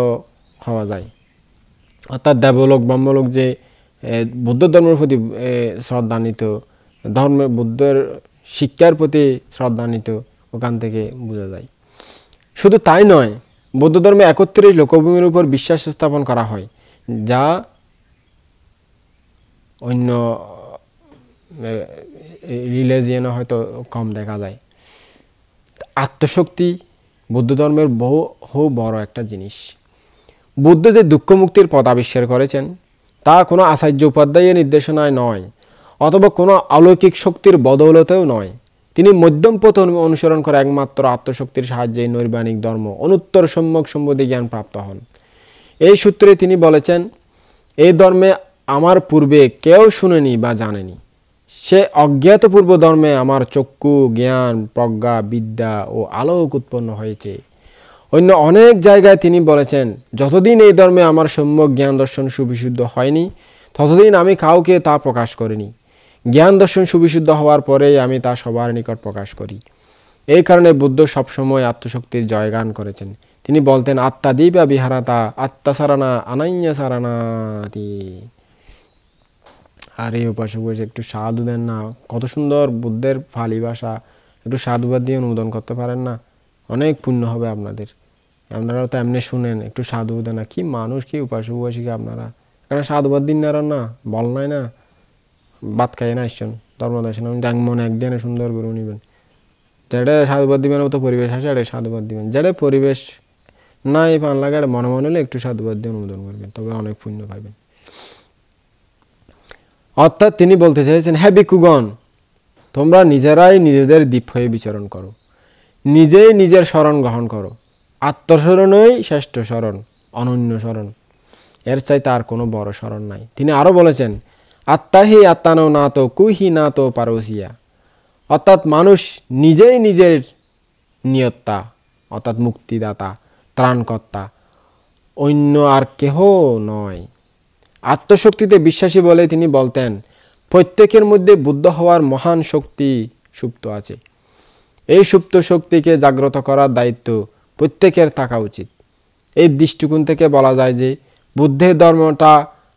হওয়া যায়। অর্থাৎ দেবলোক ব্রহ্মলোক যে বুদ্ধ ধর্মের প্রতি শ্রদ্ধান্বিত, ধর্মের বুদ্ধের শিক্ষার প্রতি শ্রদ্ধান্বিত, ওখান থেকে বোঝা যায়। শুধু তাই নয়, বৌদ্ধ ধর্মে 31 লোকভূমির উপর বিশ্বাস স্থাপন করা হয়, যা অন্য রিলিজিয়নে হয়তো কম দেখা যায়। আত্মশক্তি বৌদ্ধ ধর্মের বহু বড় একটা জিনিস। বুদ্ধ যে দুঃখ মুক্তির পথ আবিষ্কার করেছেন তা কোনো আচার্য উপাধ্যায়ের নির্দেশনায় নয়, অথবা কোনো অলৌকিক শক্তির বদৌলতেও নয়। তিনি মধ্যম পথ অনুসরণ করে একমাত্র আত্মশক্তির সাহায্যে নৈর্বাণিক ধর্ম অনুত্তর সম্যক সম্বন্ধে জ্ঞান প্রাপ্ত হন। এই সূত্রে তিনি বলেছেন, এই ধর্মে আমার পূর্বে কেউ শুনেনি বা জানেনি। সে অজ্ঞাত পূর্ব ধর্মে আমার চক্ষু জ্ঞান প্রজ্ঞা বিদ্যা ও আলোক উৎপন্ন হয়েছে। অন্য অনেক জায়গায় তিনি বলেছেন, যতদিন এই ধর্মে আমার সম্যক জ্ঞান দর্শন সুবিশুদ্ধ হয়নি ততদিন আমি কাউকে তা প্রকাশ করিনি। জ্ঞান দর্শন সুবিশুদ্ধ হওয়ার পরেই আমি তা সবার নিকট প্রকাশ করি। এই কারণে বুদ্ধ সবসময় আত্মশক্তির জয়গান করেছেন। তিনি বলতেন, আত্মা দিবা বিহারাতা আত্মা সারানা আনাইয়া সারানাতি। আর এই উপাসক বসে একটু সাধু দেন না, কত সুন্দর বুদ্ধের ফালি ভাষা, একটু সাধুবাদ দিয়ে অনুমোদন করতে পারেন না, অনেক পুণ্য হবে আপনাদের। আপনারাও তো এমনি শুনেন, একটু সাধু দেন না। কি মানুষ, কি উপাসক উপাসিকা আপনারা, কারণ সাধুবাদ দিন না না, বল নাই না, ভাত খাই না আসছেন ধর্মদর্শন মনে একদিনে সুন্দর করে নিবেন। যেটা সাধুবাদ দিবেন ও তো পরিবেশ আছে, এটা সাধুবাদ দিবেন। যেটা পরিবেশ নাই পান লাগে, এটা মনে মনে হলে একটু সাধুবাদ দিয়ে অনুমোদন করবেন, তবে অনেক পুণ্য পাইবেন। অর্থাৎ তিনি বলতে চাইছেন, হ্যাঁ ভিক্ষুগণ, তোমরা নিজেরাই নিজেদের দ্বীপ হয়ে বিচরণ করো, নিজেই নিজের শরণ গ্রহণ করো। আত্মশরণই শ্রেষ্ঠ শরণ, অনন্য শরণ, এর চাইতে আর কোনো বড় শরণ নাই। তিনি আরও বলেছেন, আত্মাহি আত্মানো না তো কুহি না তো পারসিয়া। অর্থাৎ মানুষ নিজেই নিজের নিয়ত্তা, অর্থাৎ মুক্তিদাতা ত্রাণকর্তা, অন্য আর কেহ নয়। আত্মশক্তিতে বিশ্বাসী বলে তিনি বলতেন, প্রত্যেকের মধ্যে বুদ্ধ হওয়ার মহান শক্তি সুপ্ত আছে। এই সুপ্ত শক্তিকে জাগ্রত করার দায়িত্ব প্রত্যেকের থাকা উচিত। এই দৃষ্টিকোণ থেকে বলা যায় যে বুদ্ধের ধর্মটা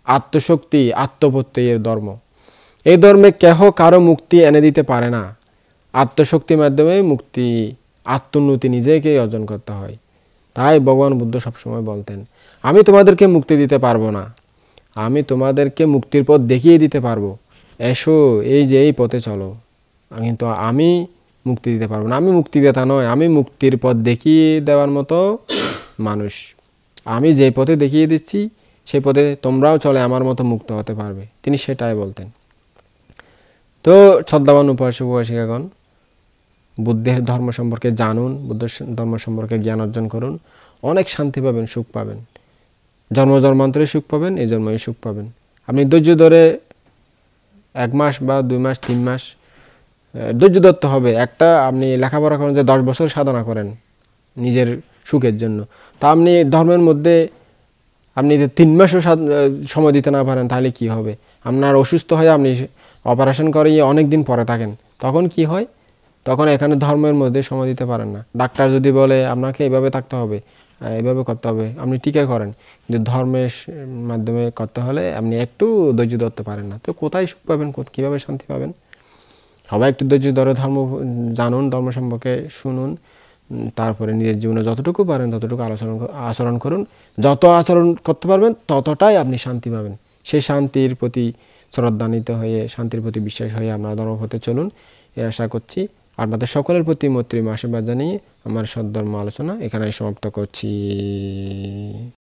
আত্মশক্তি আত্মপ্রত্যয়ের ধর্ম। এই ধর্মে কেহ কারো মুক্তি এনে দিতে পারে না। আত্মশক্তির মাধ্যমে মুক্তি, আত্মোন্নতি নিজেকেই অর্জন করতে হয়। তাই ভগবান বুদ্ধ সবসময় বলতেন, আমি তোমাদেরকে মুক্তি দিতে পারবো না, আমি তোমাদেরকে মুক্তির পথ দেখিয়ে দিতে পারবো, এসো এই যে এই পথে চলো, কিন্তু আমি মুক্তি দিতে পারবো না। আমি মুক্তিদাতা নয়, আমি মুক্তির পথ দেখিয়ে দেওয়ার মতো মানুষ। আমি যে পথে দেখিয়ে দিচ্ছি সেই পথে তোমরাও চলে আমার মতো মুক্ত হতে পারবে, তিনি সেটাই বলতেন। তো শ্রদ্ধাবান উপাসক উপাসিকাগণ, বুদ্ধের ধর্ম সম্পর্কে জানুন, বুদ্ধের ধর্ম সম্পর্কে জ্ঞান অর্জন করুন, অনেক শান্তি পাবেন, সুখ পাবেন, জন্ম জন্মান্তরে সুখ পাবেন, এই জন্মই সুখ পাবেন। আপনি ধৈর্য ধরে 1 মাস বা 2 মাস 3 মাস ধৈর্য ধরতে হবে। একটা আপনি লেখাপড়া করেন যে 10 বছর সাধনা করেন নিজের সুখের জন্য, তা আপনি ধর্মের মধ্যে আপনি 3 মাসও সময় দিতে না পারেন, তাহলে কি হবে? আপনার অসুস্থ হয়ে আপনি অপারেশন করিয়ে অনেক দিন পরে থাকেন, তখন কি হয়? তখন এখানে ধর্মের মধ্যে সময় দিতে পারেন না। ডাক্তার যদি বলে আপনাকে এইভাবে থাকতে হবে, এইভাবে করতে হবে, আপনি টিকা করেন, কিন্তু ধর্মের মাধ্যমে করতে হলে আপনি একটু ধৈর্য ধরতে পারেন না। তো কোথায় সুখ পাবেন, কীভাবে শান্তি পাবেন? সবাই একটু ধৈর্য ধরে ধর্ম জানুন, ধর্ম সম্পর্কে শুনুন, তারপরে নিজের জীবনে যতটুকু পারেন ততটুকু আচরণ করুন। যত আচরণ করতে পারবেন ততটাই আপনি শান্তি পাবেন। সেই শান্তির প্রতি শ্রদ্ধান্বিত হয়ে, শান্তির প্রতি বিশ্বাস হয়ে আমরা ধর্মপথে চলুন, এই আশা করছি। আপনাদের সকলের প্রতি মৈত্রী আশীর্বাদ জানিয়ে আমার সদ্ধর্ম আলোচনা এখানেই সমাপ্ত করছি।